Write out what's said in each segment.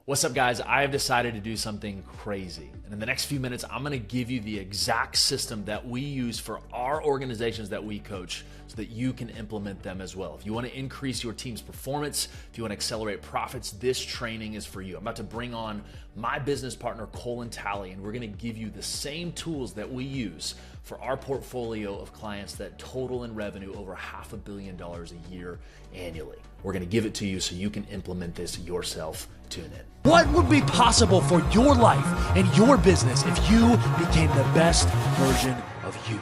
What's up, guys? I have decided to do something crazy. And in the next few minutes, I'm gonna give you the exact system that we use for our organizations that we coach so that you can implement them as well. If you wanna increase your team's performance, if you wanna accelerate profits, this training is for you. I'm about to bring on my business partner, Colin Talley, and we're gonna give you the same tools that we use for our portfolio of clients that total in revenue over $500 million a year annually. We're gonna give it to you so you can implement this yourself. Tune in. What would be possible for your life and your business if you became the best version of you?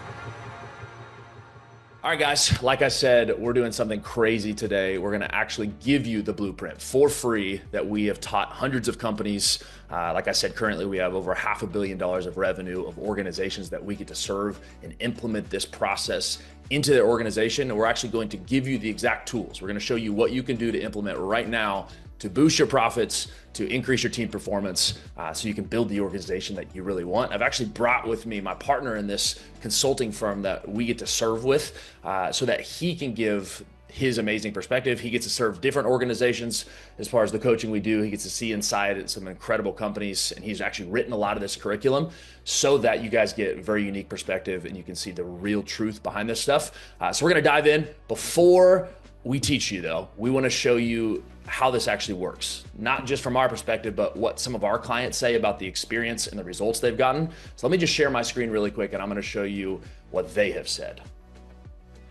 All right, guys, like I said, we're doing something crazy today. We're gonna actually give you the blueprint for free that we have taught hundreds of companies. Like I said, currently we have over $500 million of revenue of organizations that we get to serve and implement this process into their organization. And we're actually going to give you the exact tools. We're gonna show you what you can do to implement right now to boost your profits, to increase your team performance, so you can build the organization that you really want. I've actually brought with me my partner in this consulting firm that we get to serve with, so that he can give his amazing perspective. He gets to serve different organizations as far as the coaching we do. He gets to see inside some incredible companies, and he's actually written a lot of this curriculum so that you guys get a very unique perspective and you can see the real truth behind this stuff. So we're gonna dive in. Before we teach you though, we wanna show you how this actually works, not just from our perspective, but what some of our clients say about the experience and the results they've gotten. So let me just share my screen really quick and I'm gonna show you what they have said.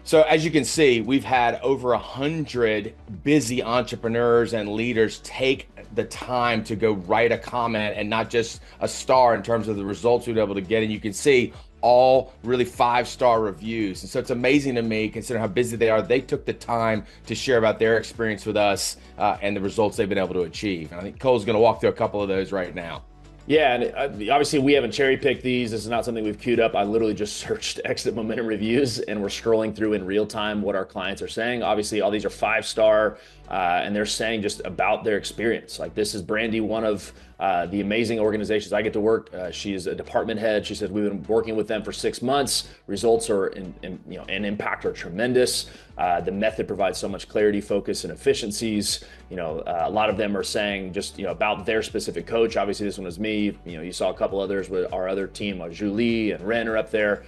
So as you can see, we've had over 100 busy entrepreneurs and leaders take the time to go write a comment and not just a star in terms of the results we've been able to get. And you can see all really 5-star reviews. And so it's amazing to me, considering how busy they are, they took the time to share about their experience with us and the results they've been able to achieve. And I think Cole's gonna walk through a couple of those right now. Yeah, and obviously we haven't cherry picked these. This is not something we've queued up. I literally just searched Exit Momentum reviews and we're scrolling through in real time what our clients are saying. Obviously all these are 5-star and they're saying just about their experience. Like this is Brandy, one of the amazing organizations I get to work. She's a department head. She says we've been working with them for 6 months. Results are and impact are tremendous. The method provides so much clarity, focus, and efficiencies. A lot of them are saying just about their specific coach. Obviously, this one was me. You saw a couple others with our other team. Julie and Ren are up there.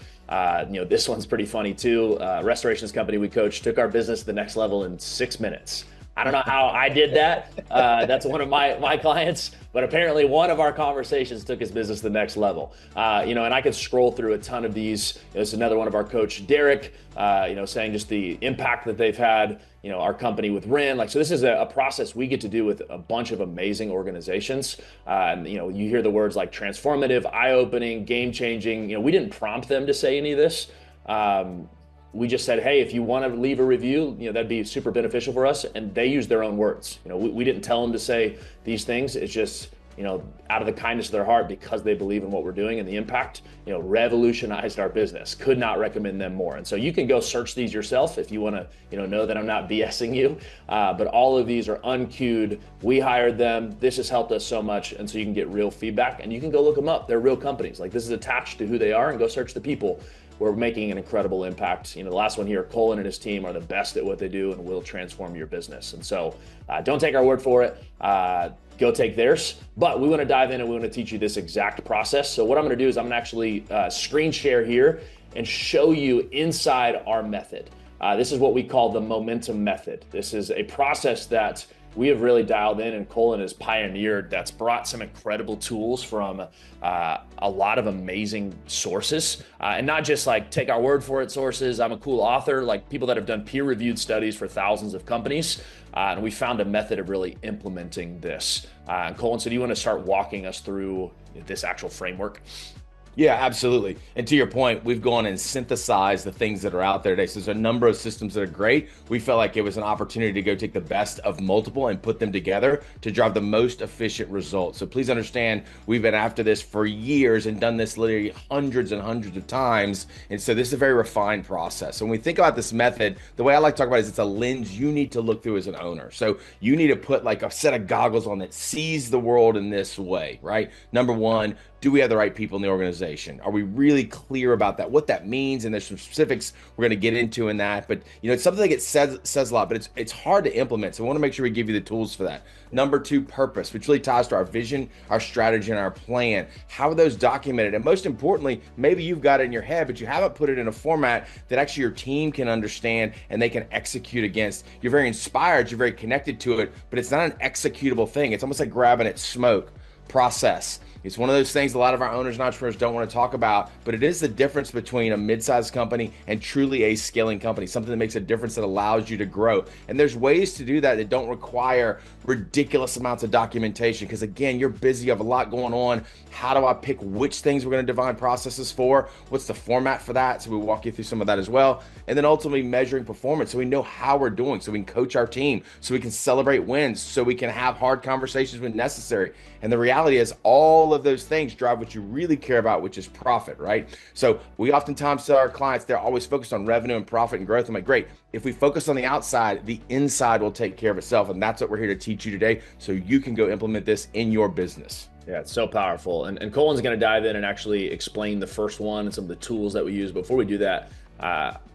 This one's pretty funny too. Restorations company we coached took our business to the next level in 6 minutes. I don't know how I did that. That's one of my clients, but apparently one of our conversations took his business to the next level. And I could scroll through a ton of these. There's another one of our coach, Derek, saying just the impact that they've had, our company with Ren. So this is a process we get to do with a bunch of amazing organizations. You hear the words like transformative, eye-opening, game-changing. We didn't prompt them to say any of this. We just said, hey, if you want to leave a review, that'd be super beneficial for us. And they use their own words. We didn't tell them to say these things. It's just, out of the kindness of their heart, because they believe in what we're doing and the impact, revolutionized our business. Could not recommend them more. And so you can go search these yourself if you want to, know that I'm not BSing you. But all of these are unqueued. We hired them. This has helped us so much. And so you can get real feedback and you can go look them up. They're real companies. This is attached to who they are, and go search the people. We're making an incredible impact. The last one here, Colin and his team are the best at what they do and will transform your business. And so don't take our word for it. Go take theirs. But we want to dive in and we want to teach you this exact process. So what I'm going to do is I'm going to actually screen share here and show you inside our method. This is what we call the momentum method. This is a process that we have really dialed in, and Colin has pioneered, that's brought some incredible tools from a lot of amazing sources, and not just take our word for it sources. I'm a cool author, people that have done peer-reviewed studies for thousands of companies, and we found a method of really implementing this. And Colin, so do you want to start walking us through this actual framework? Yeah, absolutely. And to your point, we've gone and synthesized the things that are out there today. So there's a number of systems that are great. We felt like it was an opportunity to go take the best of multiple and put them together to drive the most efficient results. So please understand, we've been after this for years and done this literally hundreds and hundreds of times. And so this is a very refined process. So when we think about this method, the way I like to talk about it is it's a lens you need to look through as an owner. So you need to put a set of goggles on that sees the world in this way, right? Number one, do we have the right people in the organization? foundation? Are we really clear about that, what that means? And there's some specifics we're going to get into in that. But it's something that gets says a lot, but it's hard to implement. So we want to make sure we give you the tools for that. Number 2, purpose, which really ties to our vision, our strategy, and our plan. How are those documented? And most importantly, maybe you've got it in your head, but you haven't put it in a format that actually your team can understand and they can execute against. You're very inspired, you're very connected to it, but it's not an executable thing. It's almost like grabbing at smoke. Process. It's one of those things a lot of our owners and entrepreneurs don't want to talk about, but it is the difference between a mid-sized company and truly a scaling company, something that makes a difference that allows you to grow. And there's ways to do that that don't require ridiculous amounts of documentation, because again, you're busy, you have a lot going on. How do I pick which things we're going to define processes for? What's the format for that? So we walk you through some of that as well. And then ultimately measuring performance so we know how we're doing, so we can coach our team, so we can celebrate wins, so we can have hard conversations when necessary. And the reality is all of those things drive what you really care about, which is profit, right? So we oftentimes tell our clients they're always focused on revenue and profit and growth. I'm like, great. If we focus on the outside, the inside will take care of itself. And that's what we're here to teach you today, so you can go implement this in your business. Yeah, it's so powerful. And Colin's going to dive in and actually explain the first one and some of the tools that we use. Before we do that,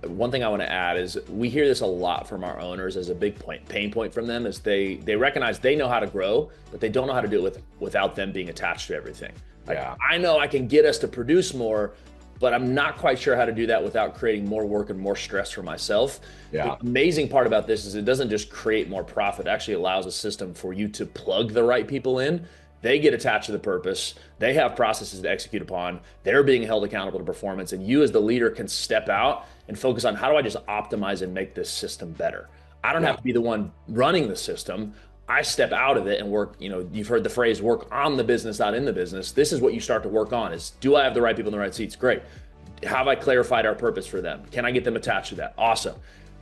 one thing I want to add is we hear this a lot from our owners as a big pain point from them is they recognize they know how to grow, but they don't know how to do it without them being attached to everything. Like, yeah. I know I can get us to produce more, but I'm not quite sure how to do that without creating more work and more stress for myself. Yeah. The amazing part about this is it doesn't just create more profit. It actually allows a system for you to plug the right people in. They get attached to the purpose. They have processes to execute upon. They're being held accountable to performance. And you as the leader can step out and focus on how do I just optimize and make this system better? I don't have to be the one running the system. I step out of it and work, you've heard the phrase work on the business, not in the business. This is what you start to work on is, do I have the right people in the right seats? Great. Have I clarified our purpose for them? Can I get them attached to that? Awesome.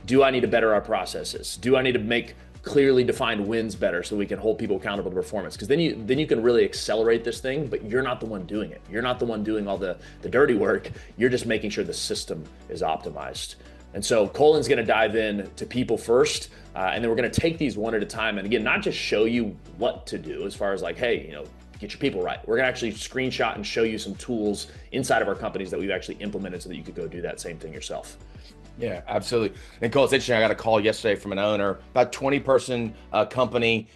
Do I need to better our processes? Do I need to make clearly defined wins better so we can hold people accountable to performance? Because then you can really accelerate this thing, but you're not the one doing it. You're not the one doing all the dirty work. You're just making sure the system is optimized. And so Colin's going to dive in to people first, and then we're going to take these one at a time. And again, not just show you what to do as far as like, hey, get your people right. We're going to actually screenshot and show you some tools inside of our companies that we've actually implemented so that you could go do that same thing yourself. Yeah, absolutely. And Cole, it's interesting. I got a call yesterday from an owner, about 20-person company.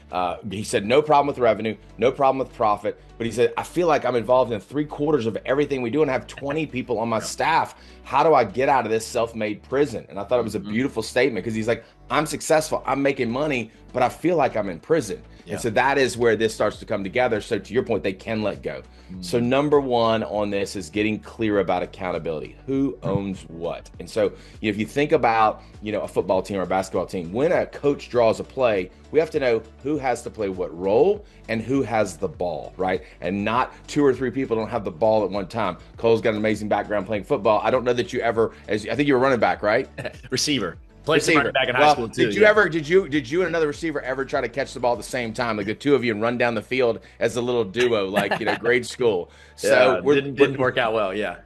He said, no problem with revenue, no problem with profit. But he said, I feel like I'm involved in 3/4 of everything we do and have 20 people on my staff. How do I get out of this self-made prison? And I thought it was a beautiful statement because he's like, I'm successful, I'm making money, but I feel like I'm in prison. Yeah. And so that is where this starts to come together. So to your point, they can let go. So number 1 on this is getting clear about accountability. Who owns what? And so if you think about, a football team or a basketball team, when a coach draws a play, we have to know who has to play what role and who has the ball, right? And not 2 or 3 people don't have the ball at one time. Cole's got an amazing background playing football. I don't know that you ever, I think you were running back, right? Receiver. Played some running back in high school too. Did you and another receiver ever try to catch the ball at the same time, like the two of you, and run down the field as a little duo, like grade school? So didn't work out well. Yeah.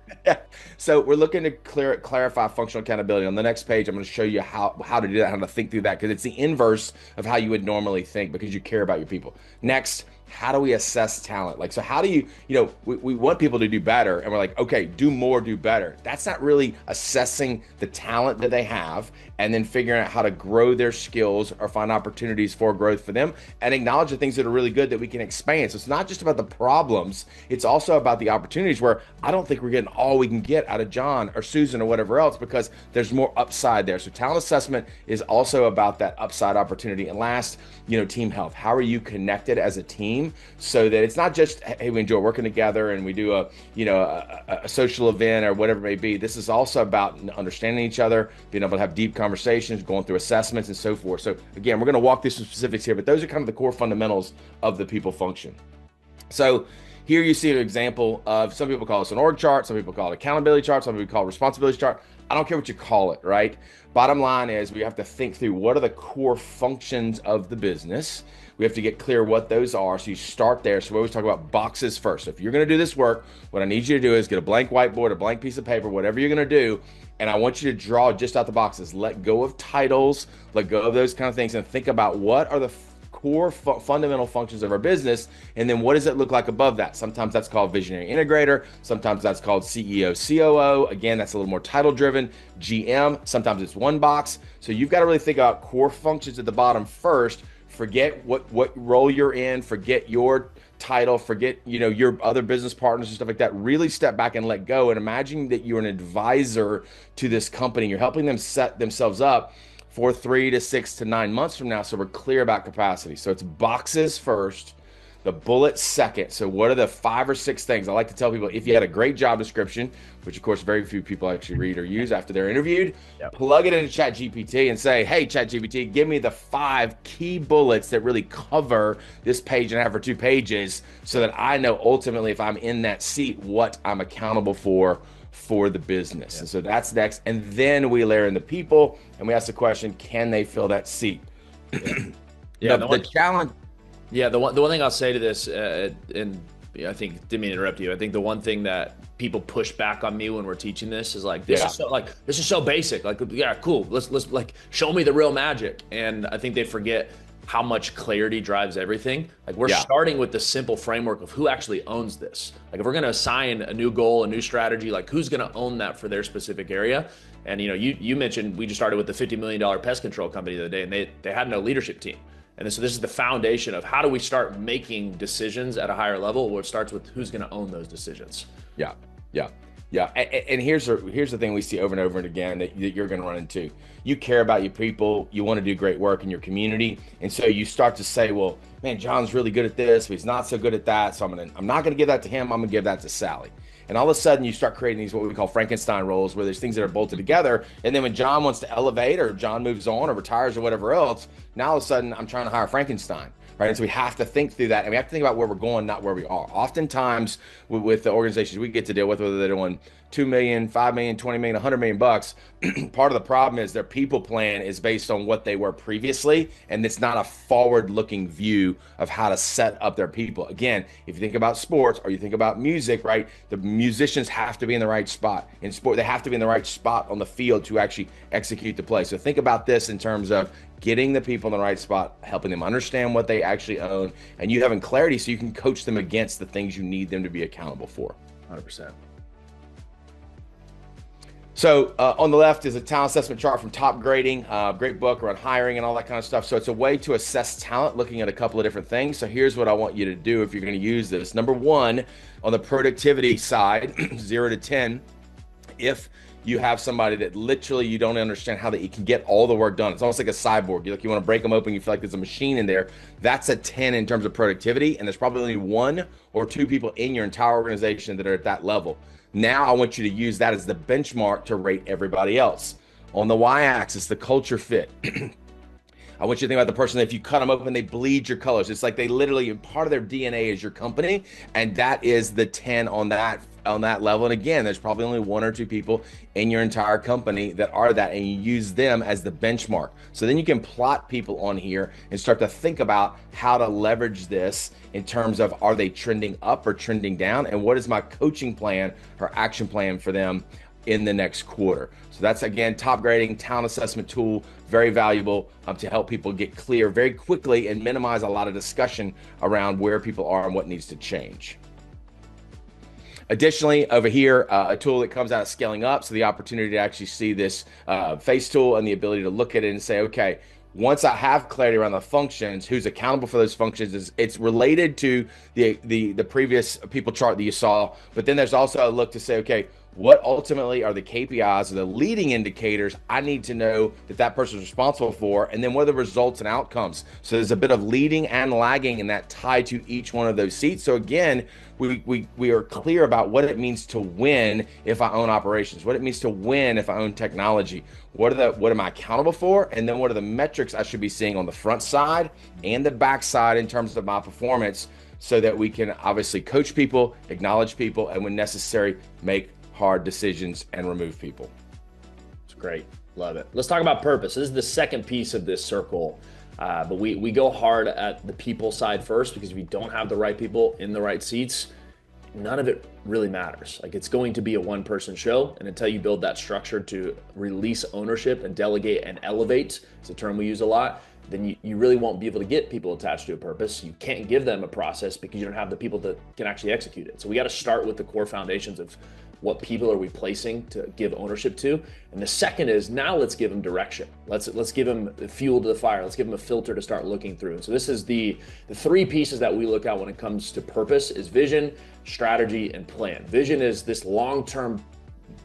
So we're looking to clarify functional accountability. On the next page, I'm going to show you how to do that, how to think through that, because it's the inverse of how you would normally think because you care about your people. Next, how do we assess talent? Like, so how do you, we want people to do better, and we're like, okay, do more, do better. That's not really assessing the talent that they have and then figuring out how to grow their skills or find opportunities for growth for them and acknowledge the things that are really good that we can expand. So it's not just about the problems, it's also about the opportunities where I don't think we're getting all we can get out of John or Susan or whatever else because there's more upside there. So talent assessment is also about that upside opportunity. And last, team health. How are you connected as a team so that it's not just, hey, we enjoy working together and we do a social event or whatever it may be. This is also about understanding each other, being able to have deep conversations, going through assessments and so forth. So again, we're going to walk through some specifics here, but those are kind of the core fundamentals of the people function. So here you see an example of, some people call this an org chart, some people call it accountability chart, some people call it responsibility chart. I don't care what you call it, right? Bottom line is we have to think through what are the core functions of the business. We have to get clear what those are. So you start there. So we always talk about boxes first. So if you're going to do this work, what I need you to do is get a blank whiteboard, a blank piece of paper, whatever you're going to do. And I want you to draw just out the boxes. Let go of titles, let go of those kind of things, and think about what are the core fundamental functions of our business. And then what does it look like above that? Sometimes that's called visionary integrator. Sometimes that's called CEO, COO. Again, that's a little more title driven. GM, sometimes it's one box. So you've got to really think about core functions at the bottom first. Forget what role you're in, forget your title, forget, your other business partners and stuff like that. Really step back and let go and imagine that you're an advisor to this company. You're helping them set themselves up for 3 to 6 to 9 months from now. So we're clear about capacity. So it's boxes first, the bullets second. So what are the 5 or 6 things? I like to tell people, if you had a great job description, which of course very few people actually read or use after they're interviewed, plug it into ChatGPT and say, hey, ChatGPT, give me the 5 key bullets that really cover this page and a half or 2 pages so that I know ultimately if I'm in that seat, what I'm accountable for the business. And so that's next. And then we layer in the people and we ask the question, can they fill that seat? The challenge. Yeah, the one thing I'll say to this, and I think, didn't mean to interrupt you. I think the one thing that people push back on me when we're teaching this is like, this is so basic. Like, yeah, cool. Let's like show me the real magic. And I think they forget how much clarity drives everything. Like we're starting with the simple framework of who actually owns this. Like if we're going to assign a new goal, a new strategy, like who's going to own that for their specific area? And you mentioned we just started with the $50 million pest control company the other day, and they had no leadership team. And so this is the foundation of how do we start making decisions at a higher level? Well, it starts with who's going to own those decisions. Yeah. And here's the thing we see over and over and again that you're going to run into. You care about your people. You want to do great work in your community. And so you start to say, well, man, John's really good at this, but he's not so good at that. So I'm not going to give that to him. I'm going to give that to Sally. And all of a sudden you start creating these, what we call Frankenstein roles, where there's things that are bolted together. And then when John wants to elevate or John moves on or retires or whatever else, now all of a sudden I'm trying to hire Frankenstein. Right. And so we have to think through that, and we have to think about where we're going, not where we are. Oftentimes with the organizations we get to deal with, whether they're doing 2 million, 5 million, 20 million, 100 million bucks, part of the problem is their people plan is based on what they were previously, and it's not a forward-looking view of how to set up their people. Again, if you think about sports or you think about music, right, the musicians have to be in the right spot. In sport, they have to be in the right spot on the field to actually execute the play. So think about this in terms of getting the people in the right spot, helping them understand what they actually own, and you having clarity so you can coach them against the things you need them to be accountable for. 100%. So on the left is a talent assessment chart from Top Grading, great book around hiring and all that kind of stuff. So it's a way to assess talent, looking at a couple of different things. So here's what I want you to do if you're going to use this. Number 1, on the productivity side, 0 to 10, if you have somebody that literally you don't understand how they can get all the work done. It's almost like a cyborg. You want to break them open, you feel like there's a machine in there. That's a 10 in terms of productivity, and there's probably only 1 or 2 people in your entire organization that are at that level. Now I want you to use that as the benchmark to rate everybody else. On the y-axis, the culture fit. I want you to think about the person that if you cut them open, they bleed your colors. It's like they literally, part of their DNA is your company, and that is the 10 on that level. And again, there's probably only 1 or 2 people in your entire company that are that, and you use them as the benchmark. So then you can plot people on here and start to think about how to leverage this in terms of, are they trending up or trending down? And what is my coaching plan or action plan for them in the next quarter? So that's, again, Top Grading, talent assessment tool, very valuable to help people get clear very quickly and minimize a lot of discussion around where people are and what needs to change. Additionally, over here, a tool that comes out of Scaling Up. So the opportunity to actually see this face tool and the ability to look at it and say, okay, once I have clarity around the functions, who's accountable for those functions, it's related to the previous people chart that you saw. But then there's also a look to say, okay, what ultimately are the KPIs or the leading indicators I need to know that person is responsible for, and then what are the results and outcomes? So there's a bit of leading and lagging in that tied to each one of those seats. So again, we are clear about what it means to win if I own operations, what it means to win if I own technology, what am I accountable for, and then what are the metrics I should be seeing on the front side and the back side in terms of my performance, so that we can obviously coach people, acknowledge people, and when necessary, make hard decisions and remove people. It's great. Love it. Let's talk about purpose. This is the second piece of this circle. But we go hard at the people side first, because if you don't have the right people in the right seats, none of it really matters. Like, it's going to be a one-person show, and until you build that structure to release ownership and delegate and elevate, it's a term we use a lot, then you really won't be able to get people attached to a purpose. You can't give them a process because you don't have the people that can actually execute it. So we got to start with the core foundations of what people are we placing to give ownership to. And the second is, now let's give them direction. Let's give them fuel to the fire. Let's give them a filter to start looking through. And so this is the three pieces that we look at when it comes to purpose: is vision, strategy, and plan. Vision is this long-term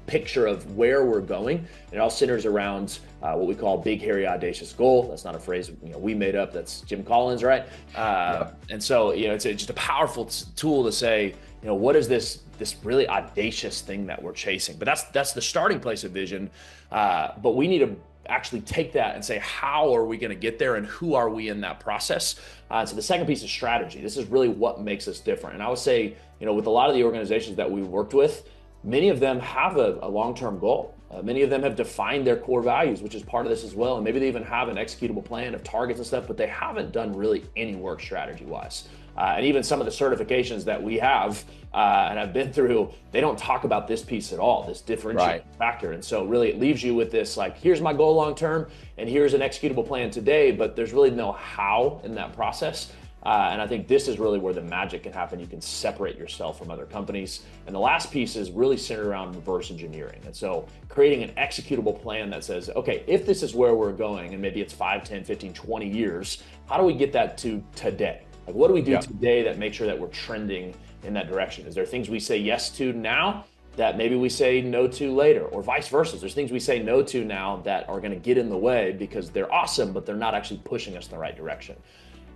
picture of where we're going. It all centers around what we call big, hairy, audacious goal. That's not a phrase we made up. That's Jim Collins, right? And so it's just a powerful tool to say, what is this really audacious thing that we're chasing? But that's the starting place of vision. But we need to actually take that and say, how are we going to get there, and who are we in that process? So the second piece is strategy. This is really what makes us different. And I would say, with a lot of the organizations that we've worked with, many of them have a long-term goal. Many of them have defined their core values, which is part of this as well. And maybe they even have an executable plan of targets and stuff, but they haven't done really any work strategy-wise. And even some of the certifications that we have and I've been through, they don't talk about this piece at all, this differentiating factor. And so really it leaves you with this, like, here's my goal long-term, and here's an executable plan today, but there's really no how in that process. And I think this is really where the magic can happen. You can separate yourself from other companies. And the last piece is really centered around reverse engineering. And so creating an executable plan that says, okay, if this is where we're going, and maybe it's 5, 10, 15, 20 years, how do we get that to today? Like, what do we do today that makes sure that we're trending in that direction? Is there things we say yes to now that maybe we say no to later, or vice versa? There's things we say no to now that are going to get in the way because they're awesome, but they're not actually pushing us in the right direction.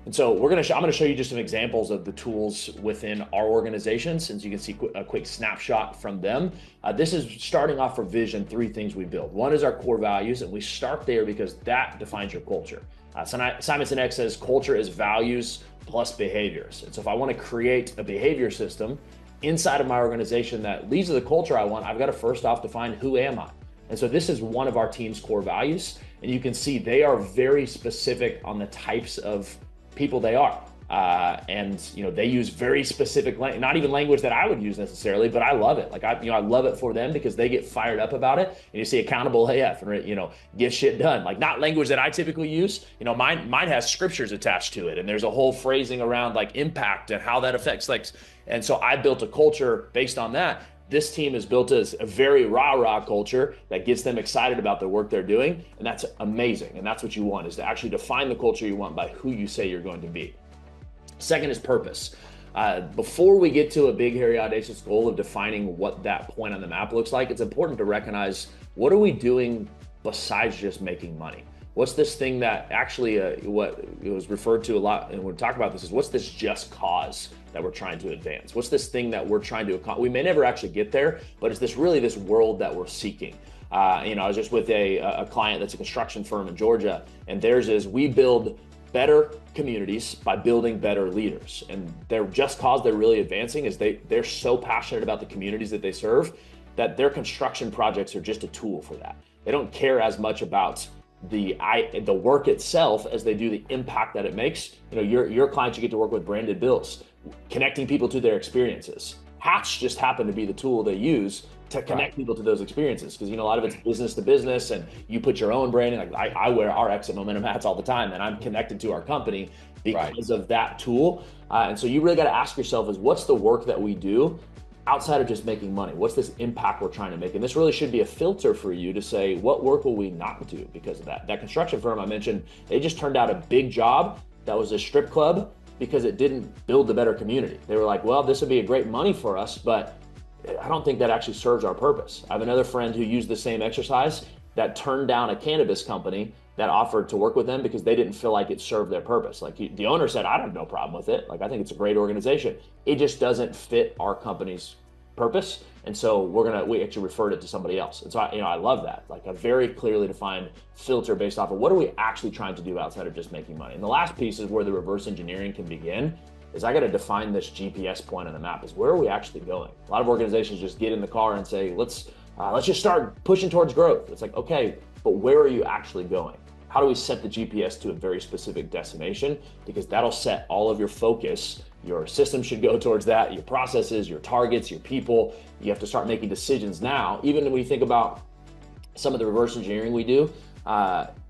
And so I'm going to show you just some examples of the tools within our organization, since you can see a quick snapshot from them. This is starting off for vision, 3 things we build. One is our core values, and we start there because that defines your culture. Simon Sinek says culture is values plus behaviors. And so if I want to create a behavior system inside of my organization that leads to the culture I want, I've got to first off define, who am I? And so this is one of our team's core values. And you can see they are very specific on the types of people they are. And they use very specific language, not even language that I would use necessarily, but I love it. Like I love it for them because they get fired up about it. And you see accountable AF and get shit done. Like, not language that I typically use. Mine has scriptures attached to it, and there's a whole phrasing around like impact and how that affects and so I built a culture based on that. This team is built as a very rah-rah culture that gets them excited about the work they're doing. And that's amazing. And that's what you want, is to actually define the culture you want by who you say you're going to be. Second is purpose. Before we get to a big, hairy, audacious goal of defining what that point on the map looks like, it's important to recognize, what are we doing besides just making money? What's this thing that actually, what it was referred to a lot, and when we talk about this, is what's this just cause that we're trying to advance? What's this thing that we're trying to accomplish? We may never actually get there, but it's this world that we're seeking. I was just with a client that's a construction firm in Georgia, and theirs is, we build better communities by building better leaders. And their just cause they're really advancing is they're so passionate about the communities that they serve that their construction projects are just a tool for that. They don't care as much about the work itself as they do the impact that it makes. Your clients, you get to work with Branded Bills, connecting people to their experiences. Hatch just happen to be the tool they use to connect people to those experiences, because a lot of it's business to business, and you put your own branding. Like I wear our Exit Momentum hats all the time, and I'm connected to our company because of that tool. And so you really got to ask yourself, is what's the work that we do outside of just making money? What's this impact we're trying to make? And this really should be a filter for you to say, what work will we not do because of that? That construction firm I mentioned, they just turned out a big job that was a strip club because it didn't build a better community. They were like, well, this would be a great money for us, but I don't think that actually serves our purpose. I have another friend who used the same exercise that turned down a cannabis company that offered to work with them because they didn't feel like it served their purpose. Like the owner said, I have no problem with it. Like, I think it's a great organization. It just doesn't fit our company's purpose. And so we actually referred it to somebody else. And so I love that, like a very clearly defined filter based off of what are we actually trying to do outside of just making money. And the last piece is where the reverse engineering can begin, is I got to define this GPS point on the map. Is where are we actually going? A lot of organizations just get in the car and say, let's just start pushing towards growth. It's like, okay, but where are you actually going? How do we set the GPS to a very specific destination? Because that'll set all of your focus. Your system should go towards that, your processes, your targets, your people. You have to start making decisions now. Even when you think about some of the reverse engineering we do,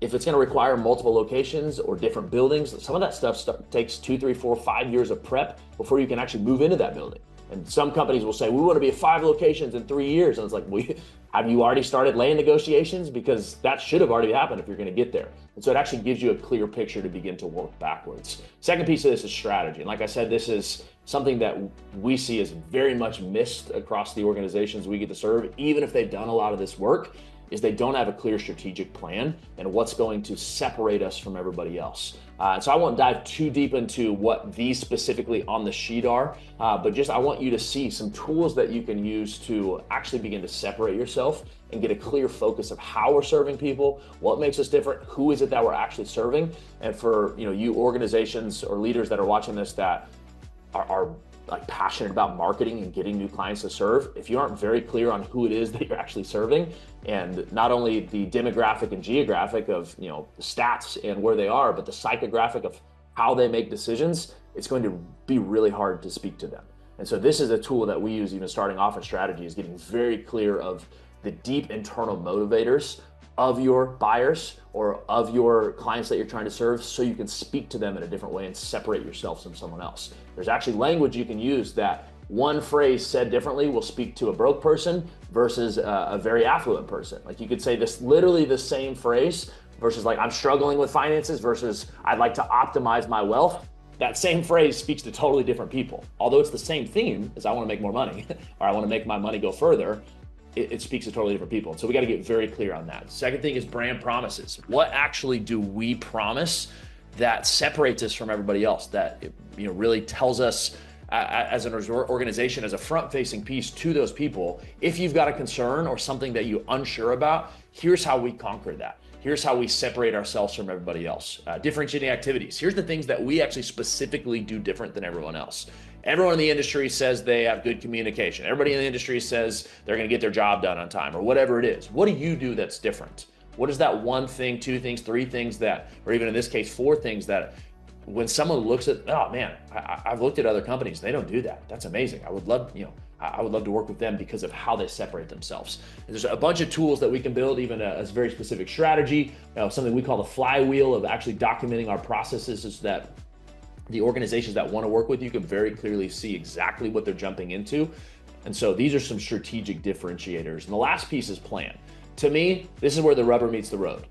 If it's going to require multiple locations or different buildings, some of that stuff takes 2, 3, 4, 5 years of prep before you can actually move into that building. And some companies will say, we want to be at 5 locations in 3 years. And it's like, have you already started land negotiations? Because that should have already happened if you're going to get there. And so it actually gives you a clear picture to begin to work backwards. Second piece of this is strategy. And like I said, this is something that we see as very much missed across the organizations we get to serve, even if they've done a lot of this work, is they don't have a clear strategic plan and what's going to separate us from everybody else. So I won't dive too deep into what these specifically on the sheet are, but just I want you to see some tools that you can use to actually begin to separate yourself and get a clear focus of how we're serving people, what makes us different, who is it that we're actually serving. And for you organizations or leaders that are watching this that are like passionate about marketing and getting new clients to serve, if you aren't very clear on who it is that you're actually serving, and not only the demographic and geographic of the stats and where they are, but the psychographic of how they make decisions, it's going to be really hard to speak to them. And so this is a tool that we use even starting off in strategy, is getting very clear of the deep internal motivators of your buyers or of your clients that you're trying to serve, so you can speak to them in a different way and separate yourself from someone else. There's actually language you can use that one phrase said differently will speak to a broke person versus a very affluent person. Like you could say this literally the same phrase versus like, I'm struggling with finances versus I'd like to optimize my wealth. That same phrase speaks to totally different people. Although it's the same theme as I want to make more money or I want to make my money go further, it speaks to totally different people. And so we got to get very clear on that. Second thing is brand promises. What actually do we promise that separates us from everybody else, that really tells us as an organization, as a front-facing piece to those people, if you've got a concern or something that you're unsure about, here's how we conquer that. Here's how we separate ourselves from everybody else. Differentiating activities. Here's the things that we actually specifically do different than everyone else. Everyone in the industry says they have good communication. Everybody in the industry says they're going to get their job done on time or whatever it is. What do you do that's different? What is that one thing, two things, three things that, or even in this case, four things that when someone looks at, oh man, I've looked at other companies, they don't do that. That's amazing. I would love to work with them because of how they separate themselves. And there's a bunch of tools that we can build, even a very specific strategy, something we call the flywheel of actually documenting our processes, is that the organizations that want to work with you can very clearly see exactly what they're jumping into. And so these are some strategic differentiators. And the last piece is plan. To me, this is where the rubber meets the road.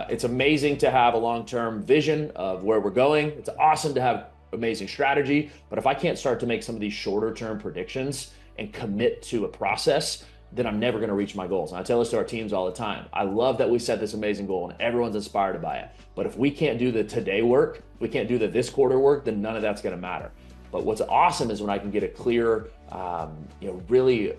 It's amazing to have a long-term vision of where we're going. It's awesome to have amazing strategy, but if I can't start to make some of these shorter term predictions and commit to a process, then I'm never going to reach my goals. And I tell this to our teams all the time. I love that we set this amazing goal and everyone's inspired by it. But if we can't do the today work, we can't do the this quarter work, then none of that's going to matter. But what's awesome is when I can get a clear, really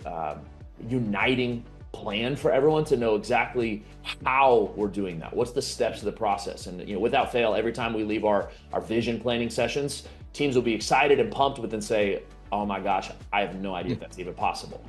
uniting plan for everyone to know exactly how we're doing that. What's the steps of the process? And without fail, every time we leave our vision planning sessions, teams will be excited and pumped, but then say, oh my gosh, I have no idea if that's even possible.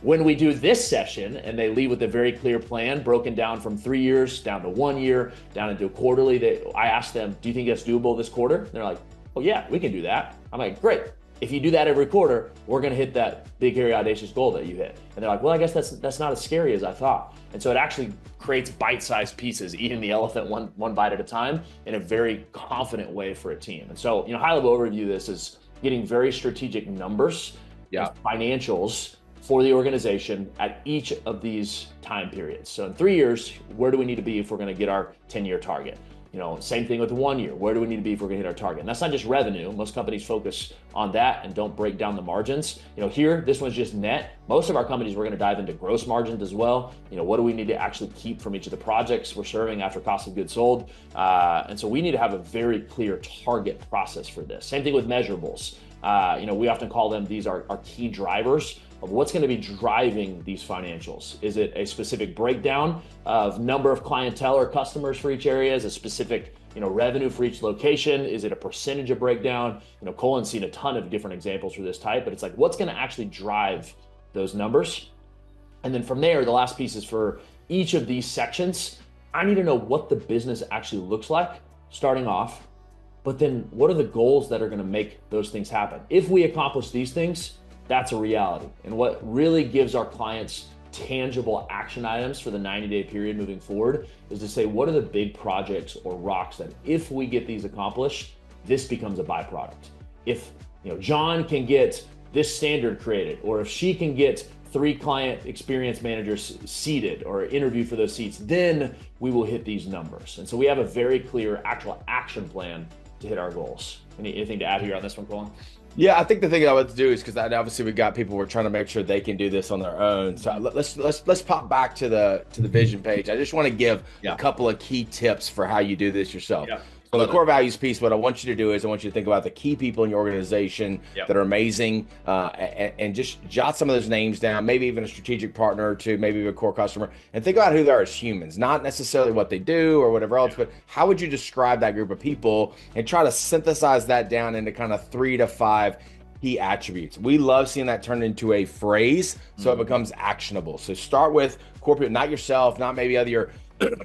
When we do this session and they leave with a very clear plan, broken down from 3 years down to 1 year, down into a quarterly, I ask them, do you think that's doable this quarter? And they're like, oh yeah, we can do that. I'm like, great. If you do that every quarter, we're going to hit that big, hairy, audacious goal that you hit. And they're like, well, I guess that's not as scary as I thought. And so it actually creates bite-sized pieces, eating the elephant one bite at a time in a very confident way for a team. And so, high-level overview of this is getting very strategic numbers, and financials for the organization at each of these time periods. So in 3 years, where do we need to be if we're going to get our 10-year target? Same thing with 1 year. Where do we need to be if we're going to hit our target? And that's not just revenue. Most companies focus on that and don't break down the margins. Here, this one's just net. Most of our companies, we're going to dive into gross margins as well. What do we need to actually keep from each of the projects we're serving after cost of goods sold? And so we need to have a very clear target process for this. Same thing with measurables. We often call them, these are our key drivers of what's going to be driving these financials. Is it a specific breakdown of number of clientele or customers for each area? Is it a specific revenue for each location? Is it a percentage of breakdown? Colin's seen a ton of different examples for this type, but it's like, what's going to actually drive those numbers? And then from there, the last piece is for each of these sections, I need to know what the business actually looks like starting off, but then what are the goals that are going to make those things happen? If we accomplish these things, that's a reality. And what really gives our clients tangible action items for the 90-day period moving forward is to say, what are the big projects or rocks that if we get these accomplished, this becomes a byproduct. If John can get this standard created, or if she can get 3 client experience managers seated or interview for those seats, then we will hit these numbers. And so we have a very clear actual action plan to hit our goals. Anything to add here on this one, Colin? Yeah, I think the thing I would do is, because obviously we got people who are trying to make sure they can do this on their own. So let's pop back to the vision page. I just want to give a couple of key tips for how you do this yourself. Yeah. So the core values piece, what I want you to do is I want you to think about the key people in your organization that are amazing, and just jot some of those names down, maybe even a strategic partner or two, maybe a core customer, and think about who they are as humans, not necessarily what they do or whatever else, but how would you describe that group of people and try to synthesize that down into kind of 3 to 5 key attributes. We love seeing that turned into a phrase so it becomes actionable. So start with corporate, not yourself, not maybe other your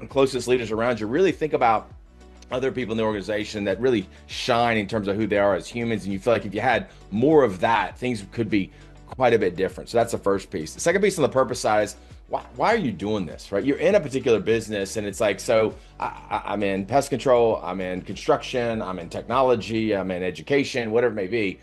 closest leaders around you. Really think about other people in the organization that really shine in terms of who they are as humans. And you feel like if you had more of that, things could be quite a bit different. So that's the first piece. The second piece on the purpose side is, why are you doing this, right? You're in a particular business and it's like, so I'm in pest control, I'm in construction, I'm in technology, I'm in education, whatever it may be.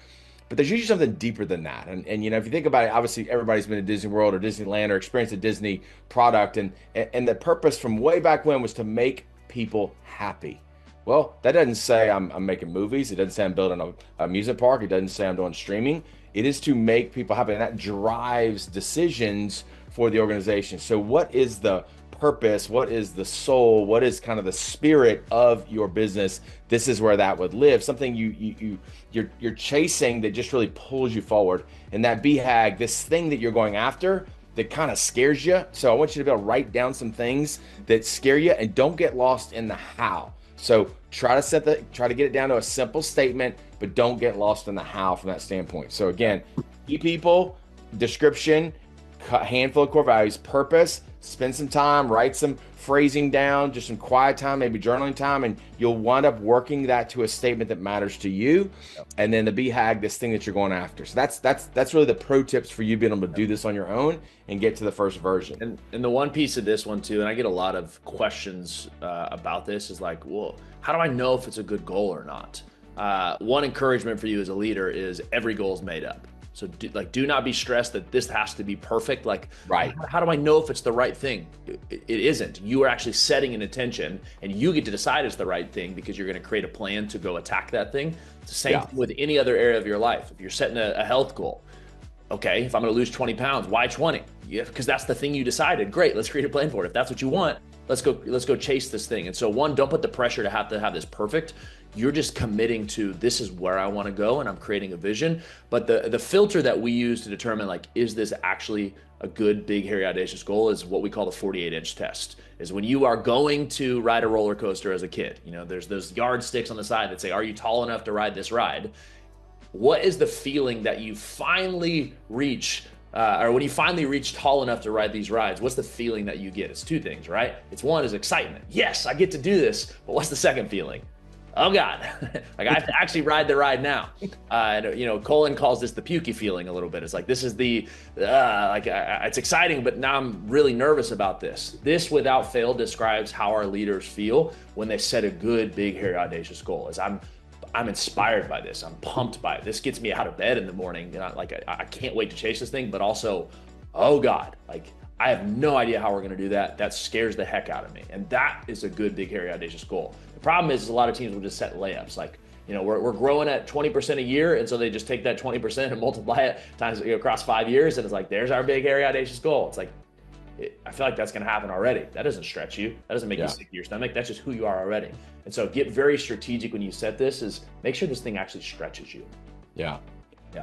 But there's usually something deeper than that. And if you think about it, obviously everybody's been to Disney World or Disneyland or experienced a Disney product. And the purpose from way back when was to make people happy. Well, that doesn't say I'm making movies. It doesn't say I'm building a music park. It doesn't say I'm doing streaming. It is to make people happy, and that drives decisions for the organization. So what is the purpose? What is the soul? What is kind of the spirit of your business? This is where that would live. Something you're chasing that just really pulls you forward. And that BHAG, this thing that you're going after that kind of scares you. So I want you to be able to write down some things that scare you and don't get lost in the how. So try to get it down to a simple statement, but don't get lost in the how from that standpoint. So again, key people, description, handful of core values, purpose, spend some time, write some phrasing down, just some quiet time, maybe journaling time, and you'll wind up working that to a statement that matters to you. And then the BHAG, this thing that you're going after. So that's really the pro tips for you being able to do this on your own and get to the first version. And the one piece of this one too, and I get a lot of questions about this, is like, well, how do I know if it's a good goal or not? One encouragement for you as a leader is every goal is made up. So do not be stressed that this has to be perfect. Right. How do I know if it's the right thing? It isn't. You are actually setting an intention, and you get to decide it's the right thing because you're going to create a plan to go attack that thing. It's the same thing with any other area of your life. If you're setting a health goal, okay, if I'm going to lose 20 pounds, why 20? Yeah, because that's the thing you decided. Great, let's create a plan for it. If that's what you want, let's go chase this thing. And so one, don't put the pressure to have this perfect. You're just committing to, this is where I want to go, and I'm creating a vision. But the filter that we use to determine, like, is this actually a good, big, hairy, audacious goal, is what we call the 48-inch test. Is when you are going to ride a roller coaster as a kid, there's those yardsticks on the side that say, are you tall enough to ride this ride? What is the feeling that you finally reach, or when you finally reach tall enough to ride these rides, what's the feeling that you get? It's two things, right? It's one is excitement. Yes, I get to do this. But what's the second feeling? Oh God, like I have to actually ride the ride now. Colin calls this the pukey feeling a little bit. It's like, this is it's exciting, but now I'm really nervous about this. This without fail describes how our leaders feel when they set a good, big, hairy, audacious goal. Is I'm inspired by this. I'm pumped by it. This gets me out of bed in the morning. I can't wait to chase this thing, but also, oh God, I have no idea how we're going to do that. That scares the heck out of me. And that is a good, big, hairy, audacious goal. The problem is a lot of teams will just set layups. We're growing at 20% a year. And so they just take that 20% and multiply it times across 5 years. And it's like, there's our big, hairy, audacious goal. It's like, I feel like that's going to happen already. That doesn't stretch you. That doesn't make you sick to your stomach. That's just who you are already. And so get very strategic when you set this, is make sure this thing actually stretches you. Yeah.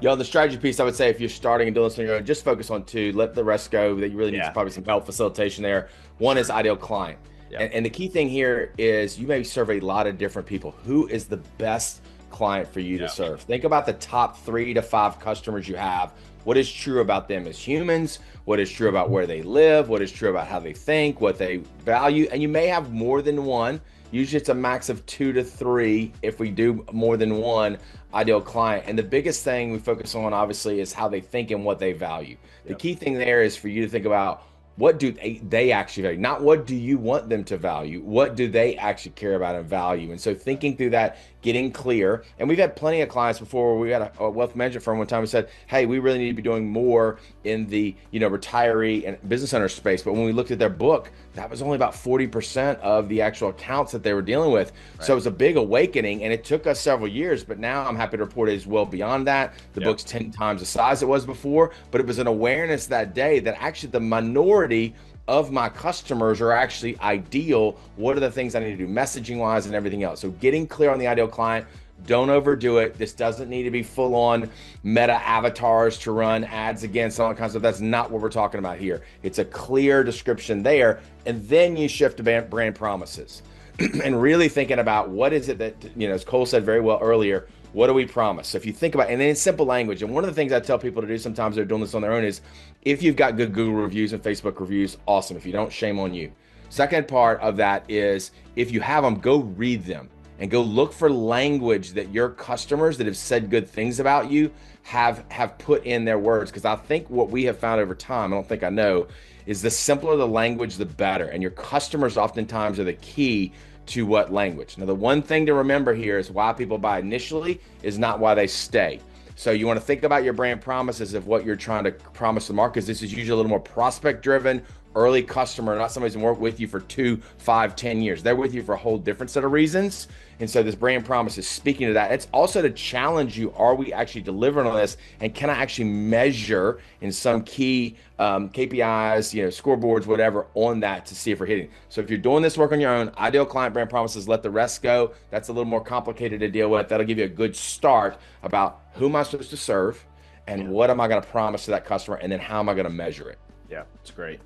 The strategy piece, I would say, if you're starting and doing something on your own, just focus on two, let the rest go. That you really need probably some help facilitation there. One is ideal client. And the key thing here is you may serve a lot of different people. Who is the best client for you to serve? Think about the top 3 to 5 customers you have. What is true about them as humans? What is true about where they live? What is true about how they think, what they value? And you may have more than one. Usually it's a max of 2 to 3 if we do more than one ideal client. And the biggest thing we focus on, obviously, is how they think and what they value. The key thing there is for you to think about, what do they actually value? Not what do you want them to value? What do they actually care about and value? And so thinking through that, getting clear. And we've had plenty of clients before where we had a wealth management firm one time who said, hey, we really need to be doing more in the, retiree and business owner space. But when we looked at their book, that was only about 40% of the actual accounts that they were dealing with. Right. So it was a big awakening, and it took us several years, but now I'm happy to report it is well beyond that. The book's 10 times the size it was before, but it was an awareness that day that actually the minority of my customers are actually ideal. What are the things I need to do messaging wise and everything else? So getting clear on the ideal client. Don't overdo it. This doesn't need to be full on meta avatars to run ads against, all that kind of stuff. That's not what we're talking about here. It's a clear description there. And then you shift to brand promises and really thinking about what is it that, as Cole said very well earlier, what do we promise? So if you think about, and in simple language, and one of the things I tell people to do sometimes they're doing this on their own is, if you've got good Google reviews and Facebook reviews, awesome. If you don't, shame on you. Second part of that is, if you have them, go read them and go look for language that your customers that have said good things about you have put in their words. Because I think what we have found over time, I don't think I know, is the simpler the language, the better. And your customers oftentimes are the key to what language. Now, the one thing to remember here is why people buy initially is not why they stay. So you want to think about your brand promises of what you're trying to promise the market, because this is usually a little more prospect driven, early customer, not somebody who's going to work with you for 2, 5, 10 years. They're with you for a whole different set of reasons. And so this brand promise is speaking to that. It's also to challenge you. Are we actually delivering on this? And can I actually measure in some key KPIs, scoreboards, whatever, on that to see if we're hitting? So if you're doing this work on your own, ideal client brand promises, let the rest go. That's a little more complicated to deal with. That'll give you a good start about who am I supposed to serve and what am I going to promise to that customer, and then how am I going to measure it? Yeah, it's great.